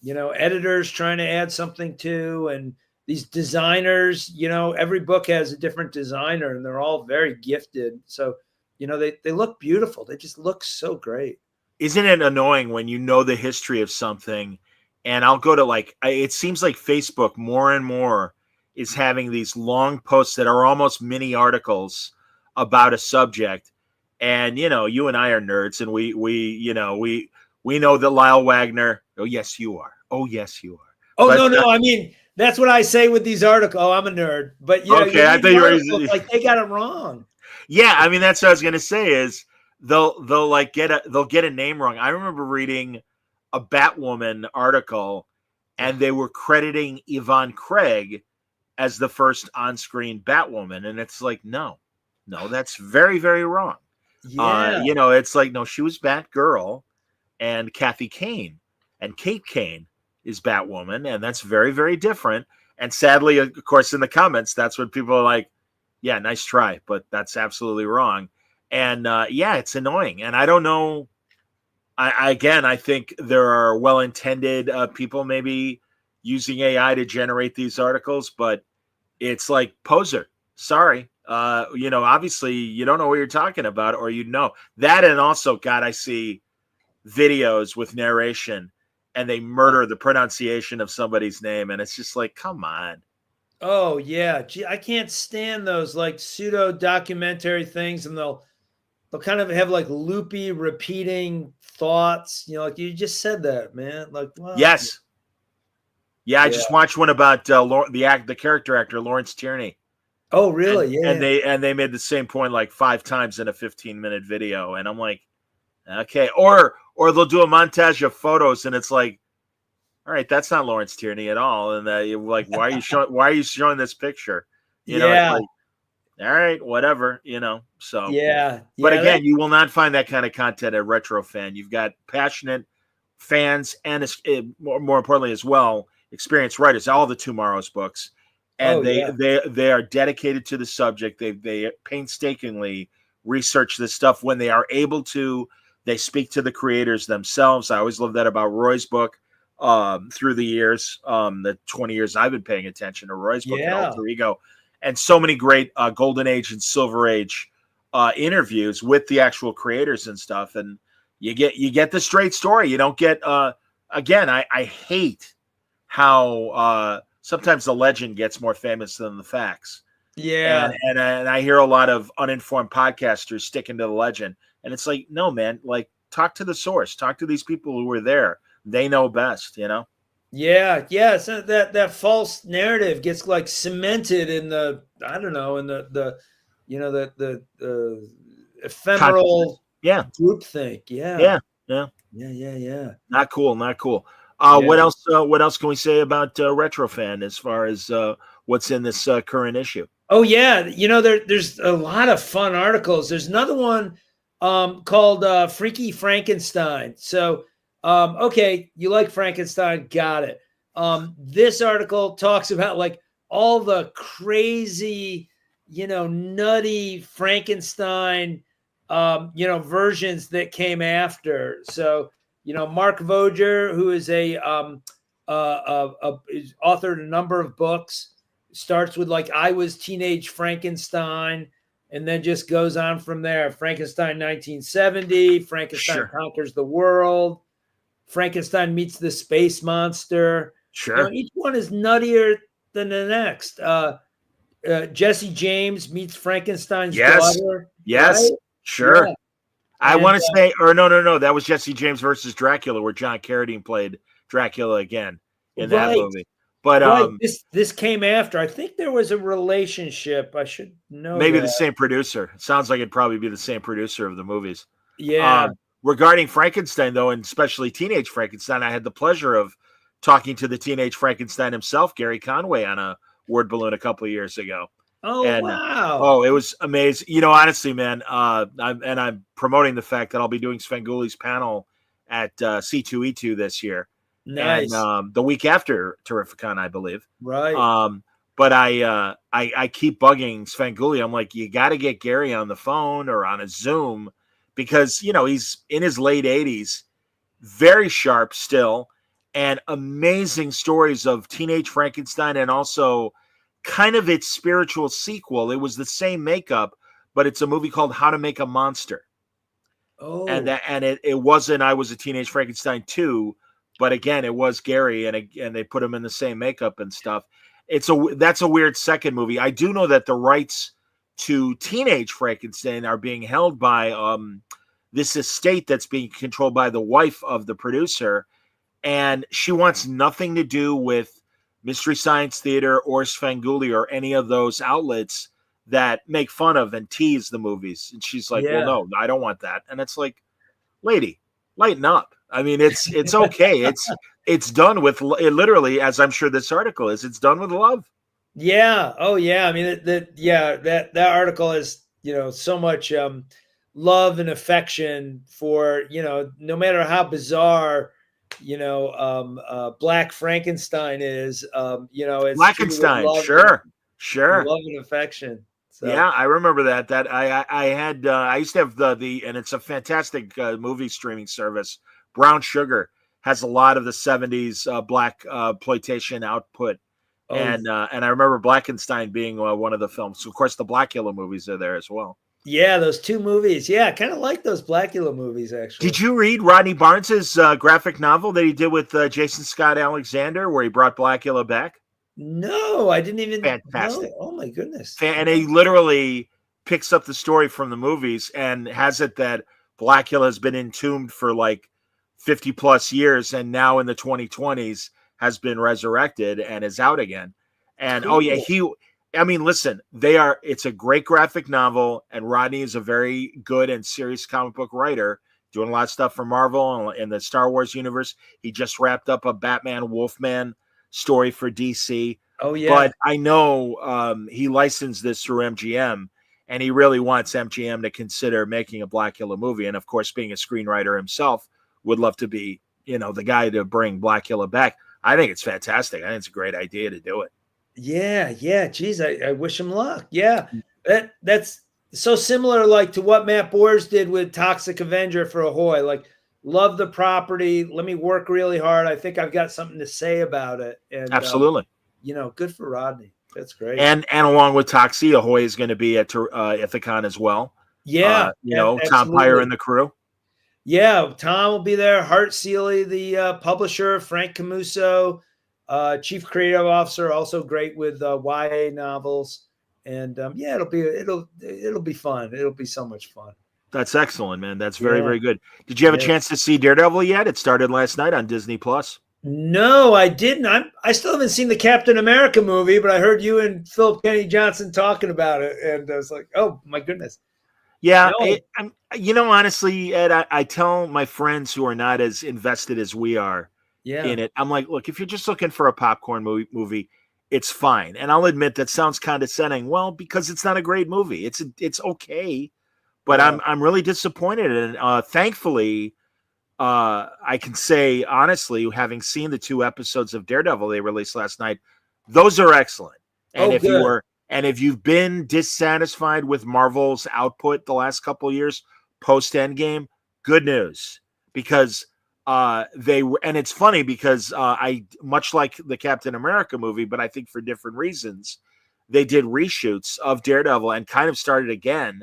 editors trying to add something to, and these designers, every book has a different designer and they're all very gifted. So, they look beautiful. They just look so great. Isn't it annoying when you know the history of something, and I'll go to it seems like Facebook more and more is having these long posts that are almost mini articles about a subject. And, you and I are nerds, and we know that Lyle Wagner. Oh, yes, you are. Oh, yes, you are. Oh, but, no. I mean, that's what I say with these articles. Oh, I'm a nerd. But, okay, I thought you were like they got it wrong. Yeah, I mean, that's what I was going to say is they'll get a name wrong. I remember reading a Batwoman article, and they were crediting Yvonne Craig as the first on-screen Batwoman, and it's like, no, that's very, very wrong. Yeah. It's like, no, she was Batgirl, and Kathy Kane and Kate Kane is Batwoman, and that's very, very different. And sadly, of course, in the comments, that's what people are like, yeah, nice try, but that's absolutely wrong. And it's annoying. And I don't know. I think there are well-intended people maybe using AI to generate these articles, but it's like, poser. Sorry, Obviously you don't know what you're talking about, or you know that. And also, God, I see videos with narration and they murder the pronunciation of somebody's name. And it's just like, come on. Oh yeah, gee, I can't stand those like pseudo documentary things, and they'll kind of have like loopy, repeating thoughts. Like you just said that, man. Like what? Yes. Yeah. I Yeah. just watched one about the character actor, Lawrence Tierney. Oh really? And Yeah. they made the same point like 5 times in a 15-minute video. And I'm like, okay. Or they'll do a montage of photos and it's like, all right, that's not Lawrence Tierney at all. And you're like, why are you showing this picture? It's Yeah. like, all right, whatever, So, Yeah. but Yeah. again, you will not find that kind of content at Retro Fan. You've got passionate fans and more importantly as well, experienced writers. All the Tomorrow's books, and Oh yeah. they are dedicated to the subject. They painstakingly research this stuff when they are able to. They speak to the creators themselves. I always love that about Roy's book. Through the years, the 20 years I've been paying attention to Roy's book and Yeah. Alter Ego, and so many great Golden Age and Silver Age interviews with the actual creators and stuff, and you get the straight story. You don't get again. I hate how sometimes the legend gets more famous than the facts. Yeah. And I hear a lot of uninformed podcasters sticking to the legend, and it's like, no, man, like talk to the source, talk to these people who were there. They know best, Yeah, yeah. So that false narrative gets like cemented in the I don't know in the the ephemeral Yeah, groupthink. Yeah, yeah, yeah. yeah. Not cool, not cool. Yeah. What else? What else can we say about Retrofan as far as what's in this current issue? Oh yeah, there's a lot of fun articles. There's another one called Freaky Frankenstein. So okay, you like Frankenstein, got it. This article talks about like all the crazy, nutty Frankenstein versions that came after. So, Mark Voger, who is is authored a number of books, starts with like I was teenage Frankenstein, and then just goes on from there. Frankenstein 1970, Frankenstein conquers the world, Frankenstein meets the space monster. Sure. Each one is nuttier than the next. Jesse James meets Frankenstein's daughter. Yes, right? sure. Yeah. I want to say, or no, that was Jesse James versus Dracula, where John Carradine played Dracula again in that movie. But this came after. I think there was a relationship. I should know. Maybe the same producer. It sounds like it'd probably be the same producer of the movies. Yeah. Regarding Frankenstein, though, and especially Teenage Frankenstein, I had the pleasure of talking to the Teenage Frankenstein himself, Gary Conway, on a word balloon a couple of years ago. Oh, and, wow. Oh, it was amazing. Honestly, man, I'm promoting the fact that I'll be doing Svengoolie's panel at C2E2 this year. Nice. And the week after Terrificon, I believe. Right. But I keep bugging Svengoolie. I'm like, you got to get Gary on the phone or on a Zoom because, he's in his late 80s, very sharp still, and amazing stories of Teenage Frankenstein and also kind of its spiritual sequel. It was the same makeup, but it's a movie called How to Make a Monster. Oh. And it wasn't I Was a Teenage Frankenstein 2, but again, it was Gary, and they put him in the same makeup and stuff. That's a weird second movie. I do know that the rights to Teenage Frankenstein are being held by this estate that's being controlled by the wife of the producer, and she wants nothing to do with Mystery Science Theater or Svengoolie or any of those outlets that make fun of and tease the movies. And she's like, well, no, I don't want that. And it's like, lady, lighten up. I mean, it's okay. It's done with literally, as I'm sure this article is, it's done with love. Yeah. Oh yeah. I mean, that article is, so much love and affection for, no matter how bizarre, Black Frankenstein is, it's Blackenstein. Sure. Love and affection. So. Yeah, I remember that. I used to have the and it's a fantastic movie streaming service. Brown Sugar has a lot of the 70s black exploitation output. and I remember Blackenstein being one of the films. So of course, the Blackula movies are there as well. Yeah, those two movies. Yeah, I kind of like those Blackula movies, actually. Did you read Rodney Barnes's graphic novel that he did with Jason Scott Alexander, where he brought Blackula back? No, I didn't even Fantastic. know. Oh my goodness. And he literally picks up the story from the movies and has it that Blackula has been entombed for like 50 plus years, and now in the 2020s has been resurrected and is out again. And Cool. listen, it's a great graphic novel, and Rodney is a very good and serious comic book writer, doing a lot of stuff for Marvel and in the Star Wars universe. He just wrapped up a Batman Wolfman story for DC. Oh yeah. But I know he licensed this through MGM, and he really wants MGM to consider making a Blackula movie. And of course, being a screenwriter himself, would love to be, the guy to bring Blackula back. I think it's fantastic. I think it's a great idea to do it. Yeah. Geez, I wish him luck. Yeah, that's so similar, like to what Matt Bors did with Toxic Avenger for Ahoy. Like, love the property. Let me work really hard. I think I've got something to say about it. And absolutely, good for Rodney. That's great. And along with Toxie, Ahoy is going to be at Ithacon as well. Yeah, Tom Pyre and the crew. Yeah, Tom will be there. Hart Seeley, the publisher, Frank Camuso, chief creative officer, also great with YA novels, and it'll be fun. It'll be so much fun. That's excellent, man. That's very, very good. Did you have a chance to see Daredevil yet? It started last night on Disney Plus. No, I didn't. I still haven't seen the Captain America movie, but I heard you and Philip Kenny Johnson talking about it, and I was like, oh my goodness. Yeah, honestly, Ed, I tell my friends who are not as invested as we are in it, I'm like, look, if you're just looking for a popcorn movie, it's fine. And I'll admit that sounds condescending. Well, because it's not a great movie. It's okay, but I'm really disappointed. And thankfully, I can say honestly, having seen the 2 episodes of Daredevil they released last night, those are excellent. And if you've been dissatisfied with Marvel's output the last couple of years post Endgame, good news, because it's funny because I much like the Captain America movie, but I think for different reasons, they did reshoots of Daredevil and kind of started again.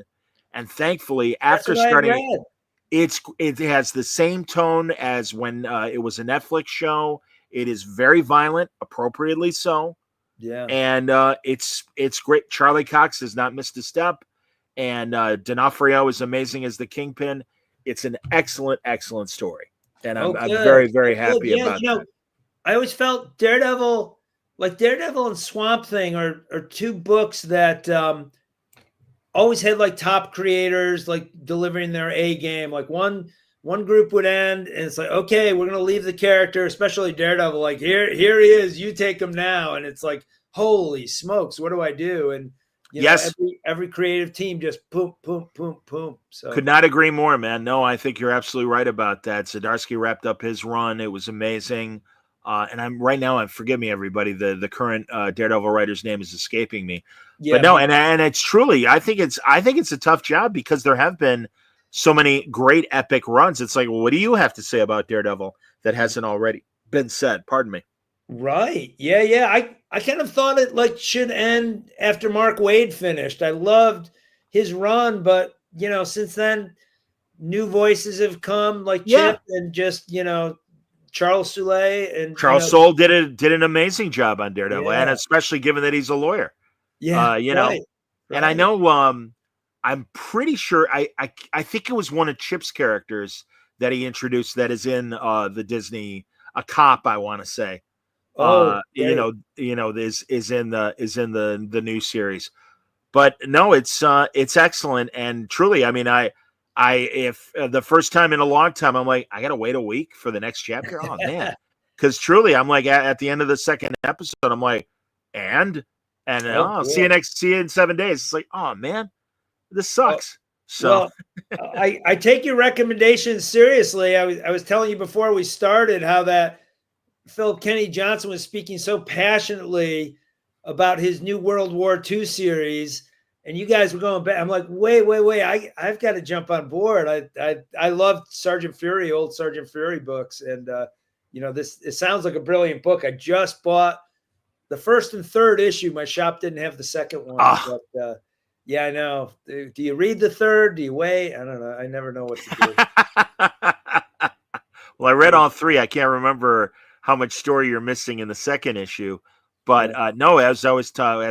And thankfully, after starting, it has the same tone as when it was a Netflix show. It is very violent, appropriately so. Yeah, and it's great. Charlie Cox has not missed a step, and D'Onofrio is amazing as the Kingpin. It's an excellent story, and I'm very, very happy about that. I always felt Daredevil and Swamp Thing are 2 books that always had like top creators like delivering their A game. Like one group would end, and it's like, okay, we're gonna leave the character, especially Daredevil. Like here he is, you take him now, and it's like, holy smokes, what do I do? And every creative team just boom. So could not agree more, man. No, I think you're absolutely right about that. Zdarsky wrapped up his run; it was amazing. And forgive me, everybody. The current Daredevil writer's name is escaping me. Yeah, but no, and it's truly, I think it's a tough job because there have been so many great epic runs. It's like, well, what do you have to say about Daredevil that hasn't already been said? Pardon me. Right. Yeah. I kind of thought it like should end after Mark Waid finished. I loved his run, but since then, new voices have come like Chip and just Charles Soule and Charles Soule did an amazing job on Daredevil, and especially given that he's a lawyer. Yeah. Right. And I know I'm pretty sure I think it was one of Chip's characters that he introduced that is in the Disney, a cop, I want to say. Is in the new series. But no, it's excellent, and truly, I mean, if the first time in a long time, I'm like, I gotta wait a week for the next chapter. Oh man, because truly, I'm like at the end of the second episode, I'm like, I'll see you in 7 days. It's like, oh man, this sucks. So I take your recommendations seriously. I was telling you before we started how that Philip Kenny Johnson was speaking so passionately about his new World War II series, and you guys were going back. I'm like, wait. I've got to jump on board. I loved Sergeant Fury, old Sergeant Fury books. And, it sounds like a brilliant book. I just bought the first and third issue. My shop didn't have the second one, but yeah, I know. Do you read the third? Do you wait? I don't know. I never know what to do. Well, I read all three. I can't remember how much story you're missing in the second issue, but no, as we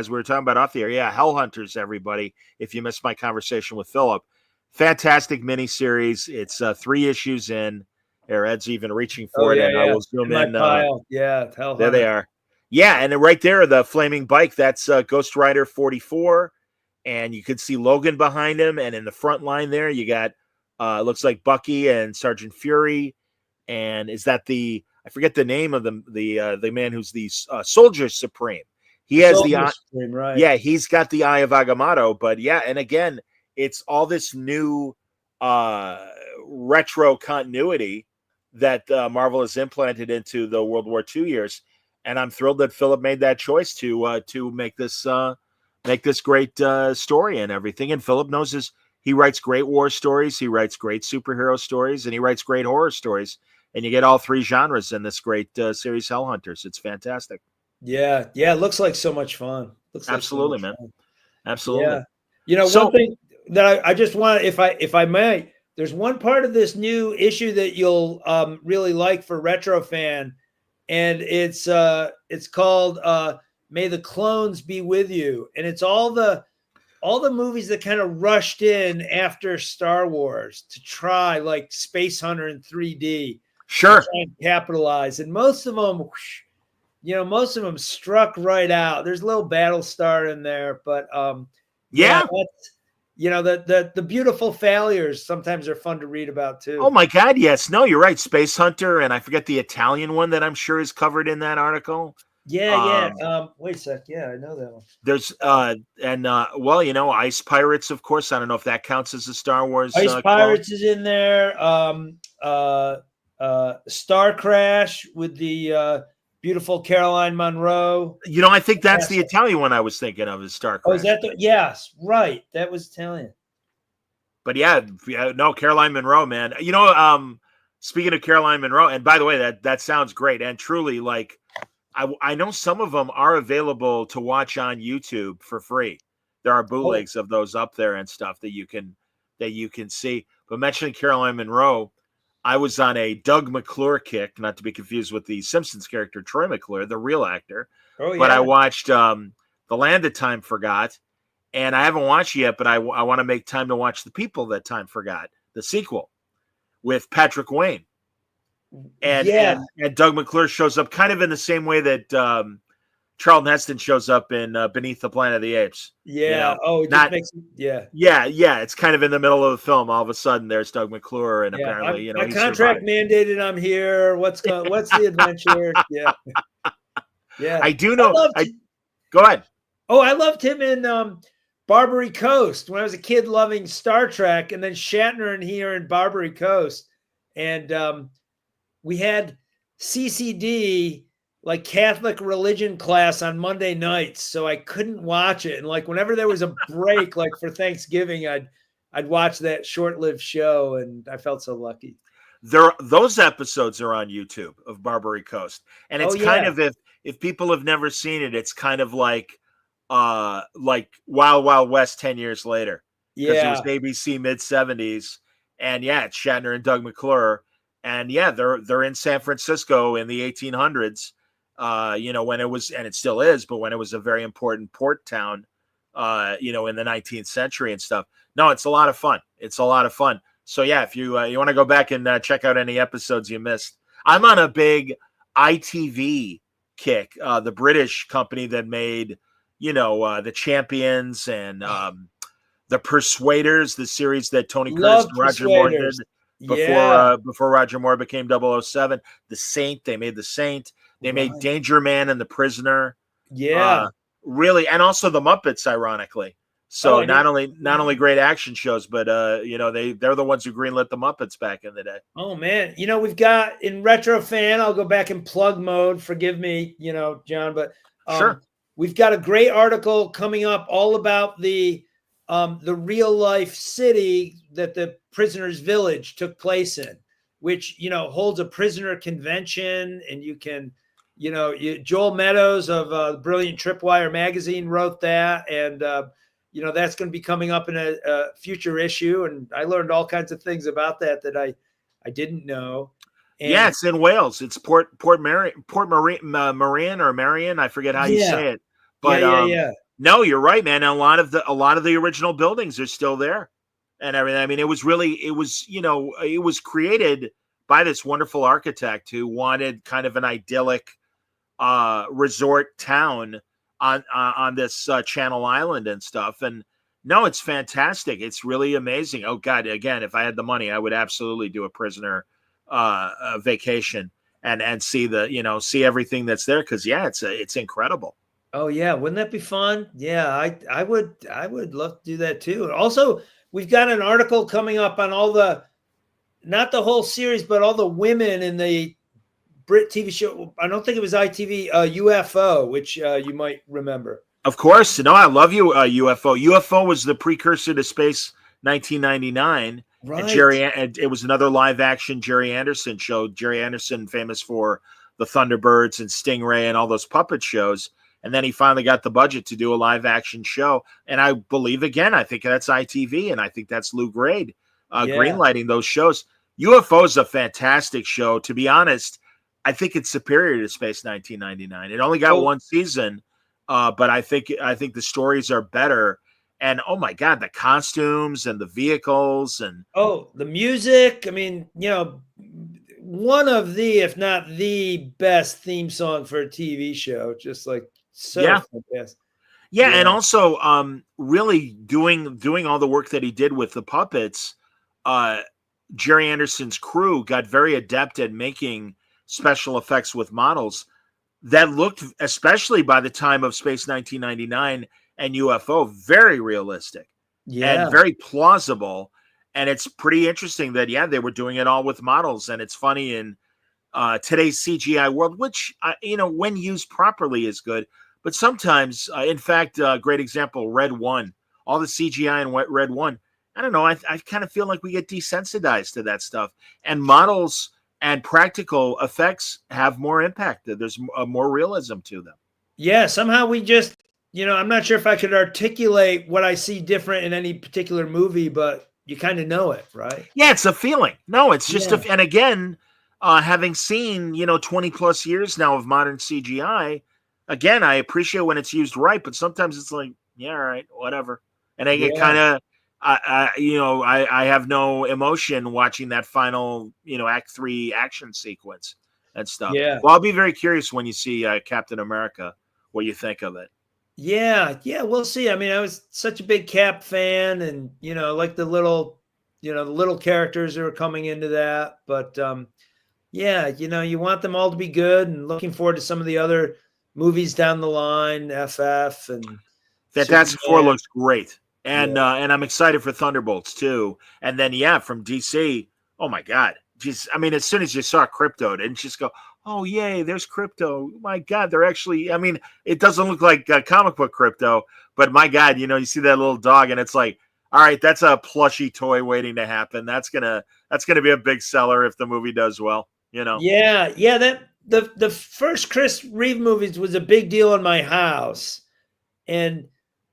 were talking about off the air, yeah, Hell Hunters, everybody. If you missed my conversation with Philip, fantastic miniseries. It's 3 issues in. There, Ed's even reaching for it, and I will zoom in. Pile. Yeah, Hell there Hunter. They are. Yeah, and then right there, the flaming bike. That's Ghost Rider 44, and you could see Logan behind him, and in the front line there, you got looks like Bucky and Sergeant Fury. And is that I forget the name of the man who's the Soldier Supreme. He has the eye, Supreme, right? Yeah, he's got the Eye of Agamotto. But yeah, and again, it's all this new retro continuity that Marvel has implanted into the World War II years. And I'm thrilled that Philip made that choice to make this great story and everything. And Philip knows he writes great war stories, he writes great superhero stories, and he writes great horror stories. And you get all 3 genres in this great series, Hell Hunters. It's fantastic. Yeah. It looks like so much fun. Absolutely, man. Absolutely. Yeah. One thing that I just want, if I may, there's one part of this new issue that you'll really like for Retro Fan, and it's called May the Clones Be With You, and it's all the movies that kind of rushed in after Star Wars to try, like Space Hunter in 3D. Sure. Try and capitalize. And most of them struck right out. There's a little Battlestar in there, but that's, the beautiful failures sometimes are fun to read about too. Oh my God, yes. No, you're right. Space Hunter, and I forget the Italian one that I'm sure is covered in that article. Yeah. Wait a sec. Yeah, I know that one. There's Ice Pirates, of course. I don't know if that counts as a Star Wars. Ice Pirates is in there. Star Crash with the beautiful Caroline Munro. I think that's the Italian one I was thinking of, is Star Crash. Oh, is that yes, right. That was Italian. But yeah, no, Caroline Munro, man. Speaking of Caroline Munro, and by the way, that sounds great. And truly, like, I know some of them are available to watch on YouTube for free. There are bootlegs of those up there and stuff that you can see. But mentioning Caroline Munro, I was on a Doug McClure kick, not to be confused with the Simpsons character Troy McClure, the real actor. Oh, yeah. But I watched The Land That Time Forgot, and I haven't watched it yet, but I want to make time to watch The People That Time Forgot, the sequel with Patrick Wayne. And Doug McClure shows up kind of in the same way that Charlton Heston shows up in Beneath the Planet of the Apes. Yeah. It's kind of in the middle of the film. All of a sudden, there's Doug McClure, and apparently, my contract mandated I'm here. What's the adventure? Yeah. I do know. Go ahead. Oh, I loved him in Barbary Coast when I was a kid, loving Star Trek, and then Shatner and he are in Barbary Coast, and we had CCD, like Catholic religion class, on Monday nights, so I couldn't watch it. And like whenever there was a break, like for Thanksgiving, I'd watch that short-lived show, and I felt so lucky. Those episodes are on YouTube of Barbary Coast, and it's kind of, if people have never seen it, it's kind of like Wild Wild West 10 years later. Because it was ABC mid-70s, and it's Shatner and Doug McClure. And they're in San Francisco in the 1800s, when it was, and it still is, but when it was a very important port town, in the 19th century and stuff. No, it's a lot of fun. So if you want to go back and check out any episodes you missed, I'm on a big ITV kick, the British company that made, the Champions and the Persuaders, the series that Tony Curtis and Roger Moore did. Before Roger Moore became 007, The Saint, they made The Saint. They made Danger Man and The Prisoner. Really, and also The Muppets, ironically. So not only great action shows, but they're the ones who greenlit The Muppets back in the day. Oh man, we've got in Retro Fan. I'll go back in plug mode. Forgive me, John, but sure. We've got a great article coming up all about the real life city that the prisoners' village took place in, which, holds a prisoner convention, and you can Joel Meadows of Brilliant Tripwire magazine wrote that, and that's going to be coming up in a future issue. And I learned all kinds of things about that I didn't know. And it's in Wales. It's Port Marion, or Marion. I forget how you say it. But no, you're right, man. A lot of the original buildings are still there and everything. I mean, it was created by this wonderful architect who wanted kind of an idyllic resort town on this Channel Island and stuff. And no, it's fantastic. It's really amazing. Oh God, again, if I had the money, I would absolutely do a prisoner vacation and see see everything that's there. Cause it's incredible. Oh yeah. Wouldn't that be fun? Yeah. I would love to do that too. And also we've got an article coming up on not the whole series, but all the women in the Brit TV show. I don't think it was ITV, UFO, which you might remember. Of course. No, I love you, UFO. UFO was the precursor to Space 1999. Right. And it was another live action Jerry Anderson show. Jerry Anderson, famous for the Thunderbirds and Stingray and all those puppet shows. And then he finally got the budget to do a live action show. And I believe, again, I think that's ITV, and I think that's Lou Grade greenlighting those shows. UFO is a fantastic show. To be honest, I think it's superior to Space 1999. It only got one season, but I think the stories are better. And oh my God, the costumes and the vehicles and the music. I mean, one of the, if not the best theme song for a TV show. Just like fantastic. Yeah, and also really doing all the work that he did with the puppets. Jerry Anderson's crew got very adept at making special effects with models that looked, especially by the time of Space 1999 and UFO, very realistic and very plausible. And it's pretty interesting that, they were doing it all with models. And it's funny in today's CGI world, which, when used properly is good. But sometimes, in fact, great example, Red One, all the CGI in Red One. I don't know. I kind of feel like we get desensitized to that stuff, and models and practical effects have more impact. There's more realism to them. Yeah. Somehow we just, I'm not sure if I could articulate what I see different in any particular movie, but you kind of know it, right? Yeah. It's a feeling. No, it's just, and again, having seen, 20 plus years now of modern CGI, again, I appreciate when it's used right, but sometimes it's like, all right, whatever. And I get kind of, I have no emotion watching that final, Act 3 action sequence and stuff. Yeah. Well, I'll be very curious when you see Captain America, what you think of it. Yeah. We'll see. I mean, I was such a big Cap fan, and like the little characters that are coming into that. But you want them all to be good, and looking forward to some of the other movies down the line. FF and Fantastic Four looks great. And I'm excited for Thunderbolts too. And then from DC, oh my God. Just, I mean, as soon as you saw Crypto, didn't you just go, oh yay, there's Crypto. My God, they're actually, I mean, it doesn't look like comic book Crypto, but my God, you see that little dog and it's like, all right, that's a plushy toy waiting to happen. That's gonna be a big seller if the movie does well, Yeah. That the first Chris Reeve movies was a big deal in my house. And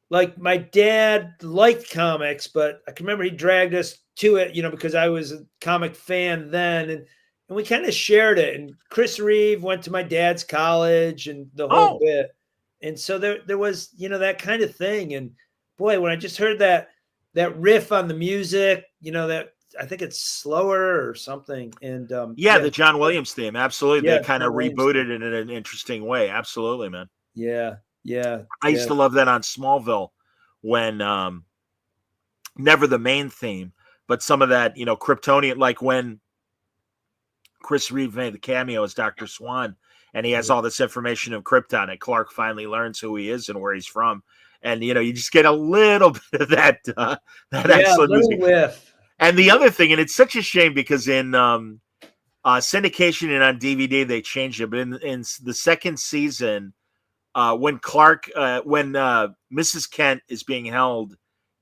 like my dad liked comics, but I can remember he dragged us to it, because I was a comic fan then, and we kind of shared it. And Chris Reeve went to my dad's college and the whole bit. And so there was, that kind of thing. And boy, when I just heard that riff on the music, that I think it's slower or something. And the John Williams theme. Absolutely. They kind of rebooted it in an interesting way. Absolutely, man. Yeah. I used to love that on Smallville when never the main theme, but some of that, Kryptonian, like when Chris Reeve made the cameo as Dr. Swan, and he has all this information of Krypton, and Clark finally learns who he is and where he's from. And, you just get a little bit of that excellent music. Whiff. And the other thing, and it's such a shame because in syndication and on DVD, they changed it, but in the second season, when Mrs. Kent is being held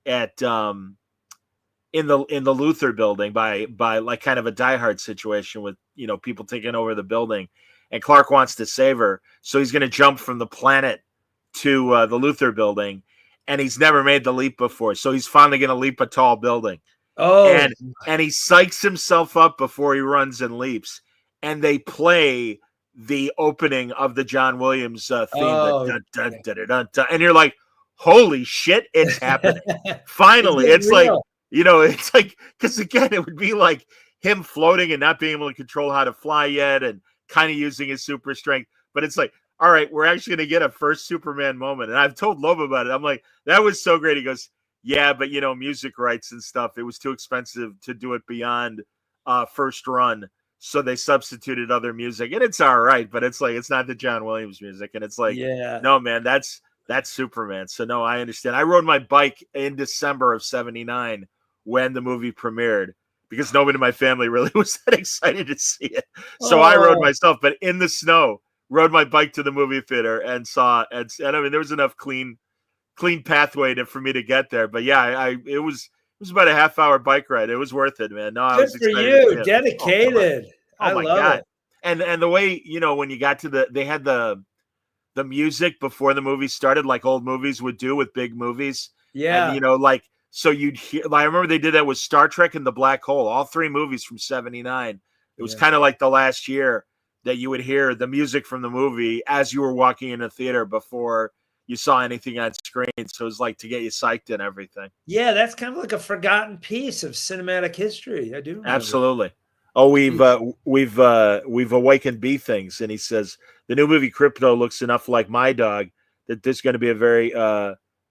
at in the Luther building by like kind of a Die Hard situation with people taking over the building, and Clark wants to save her. So he's going to jump from the planet to the Luthor building, and he's never made the leap before. So he's finally going to leap a tall building. Oh, and he psychs himself up before he runs and leaps. And they play the opening of the John Williams theme. And you're like, holy shit, it's happening. Finally, it's like, it's like, because again, it would be like him floating and not being able to control how to fly yet and kind of using his super strength. But it's like, all right, we're actually going to get a first Superman moment. And I've told Loeb about it. I'm like, that was so great. He goes, yeah, but, music rights and stuff, it was too expensive to do it beyond first run. So they substituted other music. And it's all right, but it's like, it's not the John Williams music. And it's like, no, man, that's Superman. So, no, I understand. I rode my bike in December of 79 when the movie premiered because nobody in my family really was that excited to see it. So I rode myself, but in the snow, rode my bike to the movie theater and saw, and I mean, there was enough clean pathway for me to get there. But yeah, it was about a half-hour bike ride. It was worth it, man. No, I was excited. Good for you, dedicated. Oh my God. It. And the way, when you got to they had the music before the movie started, like old movies would do with big movies. Yeah. And, so you'd hear, I remember they did that with Star Trek and the Black Hole, all three movies from 79. It was kind of like the last year that you would hear the music from the movie as you were walking in the theater before you saw anything on screen. So it was like to get you psyched and everything. Yeah, that's kind of like a forgotten piece of cinematic history. I do remember. Absolutely. Oh, we've awakened B things, and he says the new movie Crypto looks enough like my dog that there's going to be a very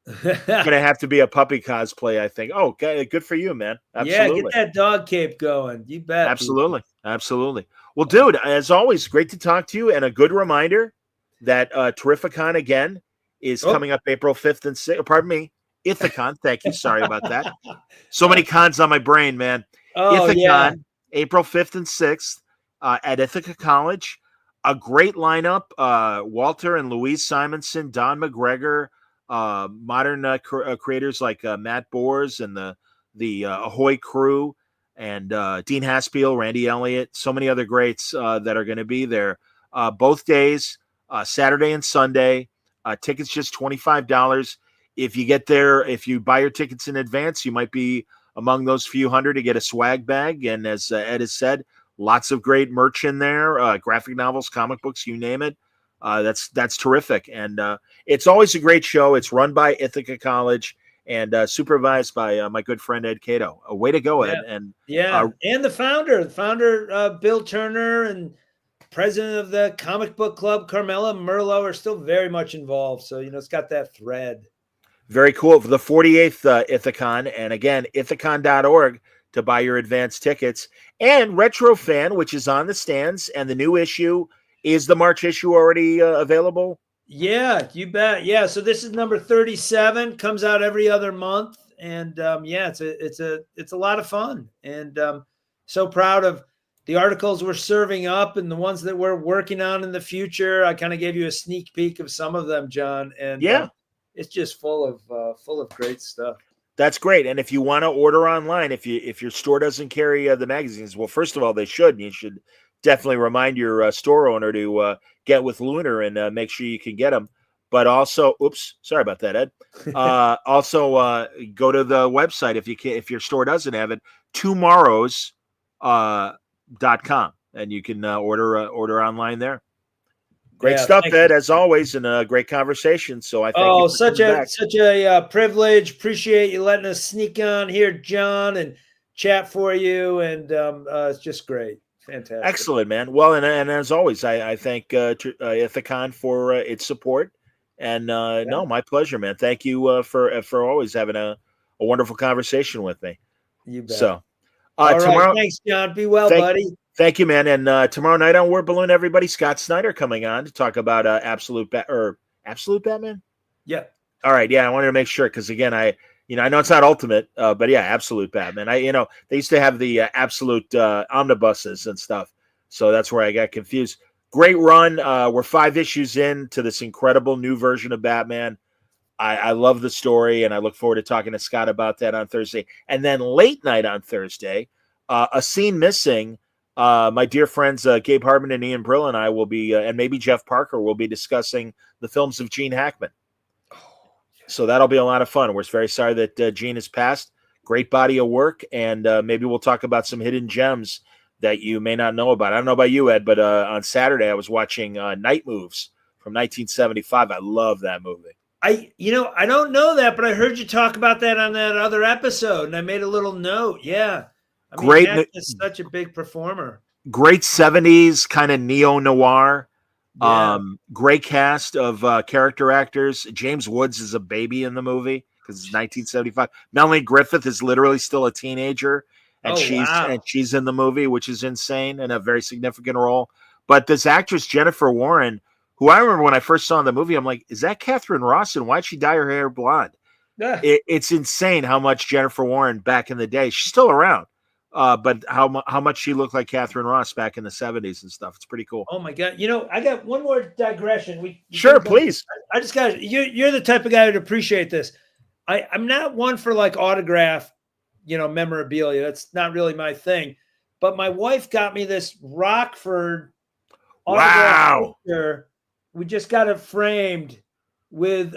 going to have to be a puppy cosplay, I think. Oh, good for you, man. Absolutely. Yeah, get that dog cape going. You bet. Absolutely. People. Absolutely. Well, dude, as always, great to talk to you, and a good reminder that Terrificon again is coming up April 5th and 6th. Pardon me, Ithacon. Thank you. Sorry about that. So many cons on my brain, man. Ithacon, April 5th and 6th at Ithaca College. A great lineup. Walter and Louise Simonson, Don McGregor, modern creators like Matt Bors and the Ahoy crew, and Dean Haspiel, Randy Elliott, so many other greats that are going to be there both days, Saturday and Sunday. Tickets just $25. If you get there, if you buy your tickets in advance, you might be among those few hundred to get a swag bag. And as Ed has said, lots of great merch in there, graphic novels, comic books, you name it. That's terrific. And it's always a great show. It's run by Ithaca College and supervised by my good friend Ed Catto. A way to go, Ed. And and the founder, Bill Turner, and president of the comic book club, Carmela Merlo, are still very much involved. So, it's got that thread. Very cool. For the 48th Ithacon, and again, ithacon.org to buy your advance tickets. And Retro Fan, which is on the stands, and the new issue, is the March issue already available? Yeah, you bet. Yeah, so this is number 37, comes out every other month, and it's a lot of fun, and so proud of the articles we're serving up and the ones that we're working on in the future. I kind of gave you a sneak peek of some of them, John, and it's just full of great stuff. That's great. And if you want to order online, if your store doesn't carry the magazines, well, first of all, they should. You should definitely remind your store owner to get with Lunar and make sure you can get them. But also, sorry about that, Ed. Also, go to the website if your store doesn't have it, tomorrows.com, and you can order online there. Great stuff, Ed, as always, and a great conversation. So I thank you for such a privilege. Appreciate you letting us sneak on here, John, and chat for you. And it's just great. Fantastic. Excellent, man. Well, and as always, I thank Ithacon for its support. And no, my pleasure, man. Thank you for always having a wonderful conversation with me. You bet. So tomorrow, right, thanks, John. Be well, buddy. Thank you, man. And tomorrow night on Word Balloon, everybody, Scott Snyder coming on to talk about Absolute Batman. Yeah. All right. Yeah, I wanted to make sure because again, I know it's not Ultimate, but yeah, Absolute Batman. They used to have the Absolute omnibuses and stuff, so that's where I got confused. Great run. We're 5 issues in to this incredible new version of Batman. I love the story, and I look forward to talking to Scott about that on Thursday. And then late night on Thursday, A Scene Missing, My dear friends Gabe Hardman and Ian Brill and I will be, and maybe Jeff Parker will be discussing the films of Gene Hackman. So that'll be a lot of fun. We're very sorry that Gene has passed. Great body of work, and maybe we'll talk about some hidden gems that you may not know about. I don't know about you, Ed, but on Saturday I was watching Night Moves from 1975. I love that movie. I don't know that, but I heard you talk about that on that other episode, and I made a little note. Yeah. I mean, Great, Hackman is such a big performer. Great 70s kind of neo-noir. Yeah. Great cast of character actors. James Woods is a baby in the movie because it's 1975. Melanie Griffith is literally still a teenager, and she's in the movie, which is insane, and a very significant role. But this actress Jennifer Warren, who I remember when I first saw in the movie, I'm like, is that Catherine Ross? And why'd she dye her hair blonde? Yeah. It's insane how much Jennifer Warren back in the day, she's still around, but how much she looked like Catherine Ross back in the 70s and stuff. It's pretty cool. Oh my God. I got one more digression. Sure, please. I just got you're the type of guy who'd appreciate this. I'm not one for like autograph, memorabilia. That's not really my thing. But my wife got me this Rockford autograph picture. We just got it framed with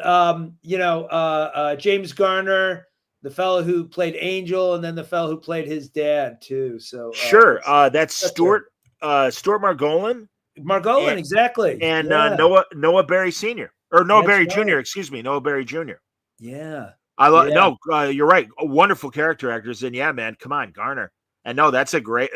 James Garner, the fellow who played Angel, and then the fellow who played his dad too. So sure, that's Stuart Margolin. Margolin, exactly. And Noah Berry Sr. or Noah Berry Jr. Excuse me, Noah Berry Jr. Yeah, I love. No, you're right. Wonderful character actors, and yeah, man, come on, Garner. And no, that's a great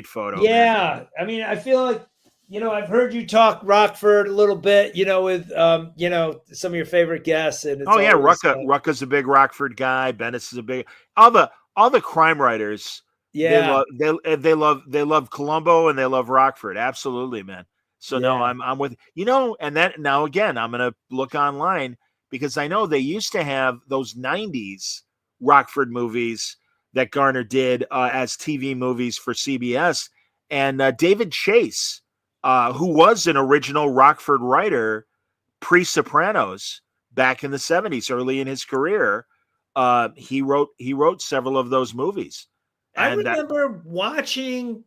photo. Yeah, man. I mean, I feel like I've heard you talk Rockford a little bit, with some of your favorite guests. And it's Rucka's a big Rockford guy. Bennis is a big all the crime writers. Yeah, they love Columbo and they love Rockford. Absolutely, man. So no, I'm with and then now again, I'm gonna look online because I know they used to have those 90s Rockford movies that Garner did as TV movies for CBS, and David Chase, who was an original Rockford writer pre-Sopranos back in the 70s, early in his career, he wrote several of those movies. I remember watching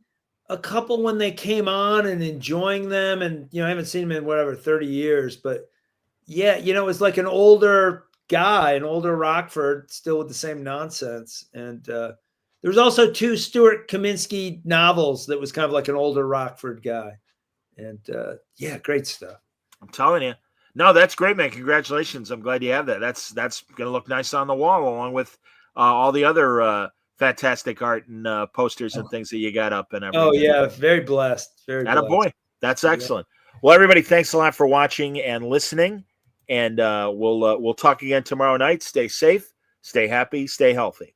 a couple when they came on and enjoying them, and I haven't seen them in 30 years, but yeah, it was like an older guy, an older Rockford, still with the same nonsense. And there was also 2 Stuart Kaminsky novels that was kind of like an older Rockford guy. And great stuff. I'm telling you. No, that's great, man. Congratulations. I'm glad you have that. That's going to look nice on the wall along with all the other fantastic art and posters and things that you got up and everything. Oh, yeah. Very blessed. Very blessed. Boy. That's excellent. Yeah. Well, everybody, thanks a lot for watching and listening. And we'll talk again tomorrow night. Stay safe, stay happy, stay healthy.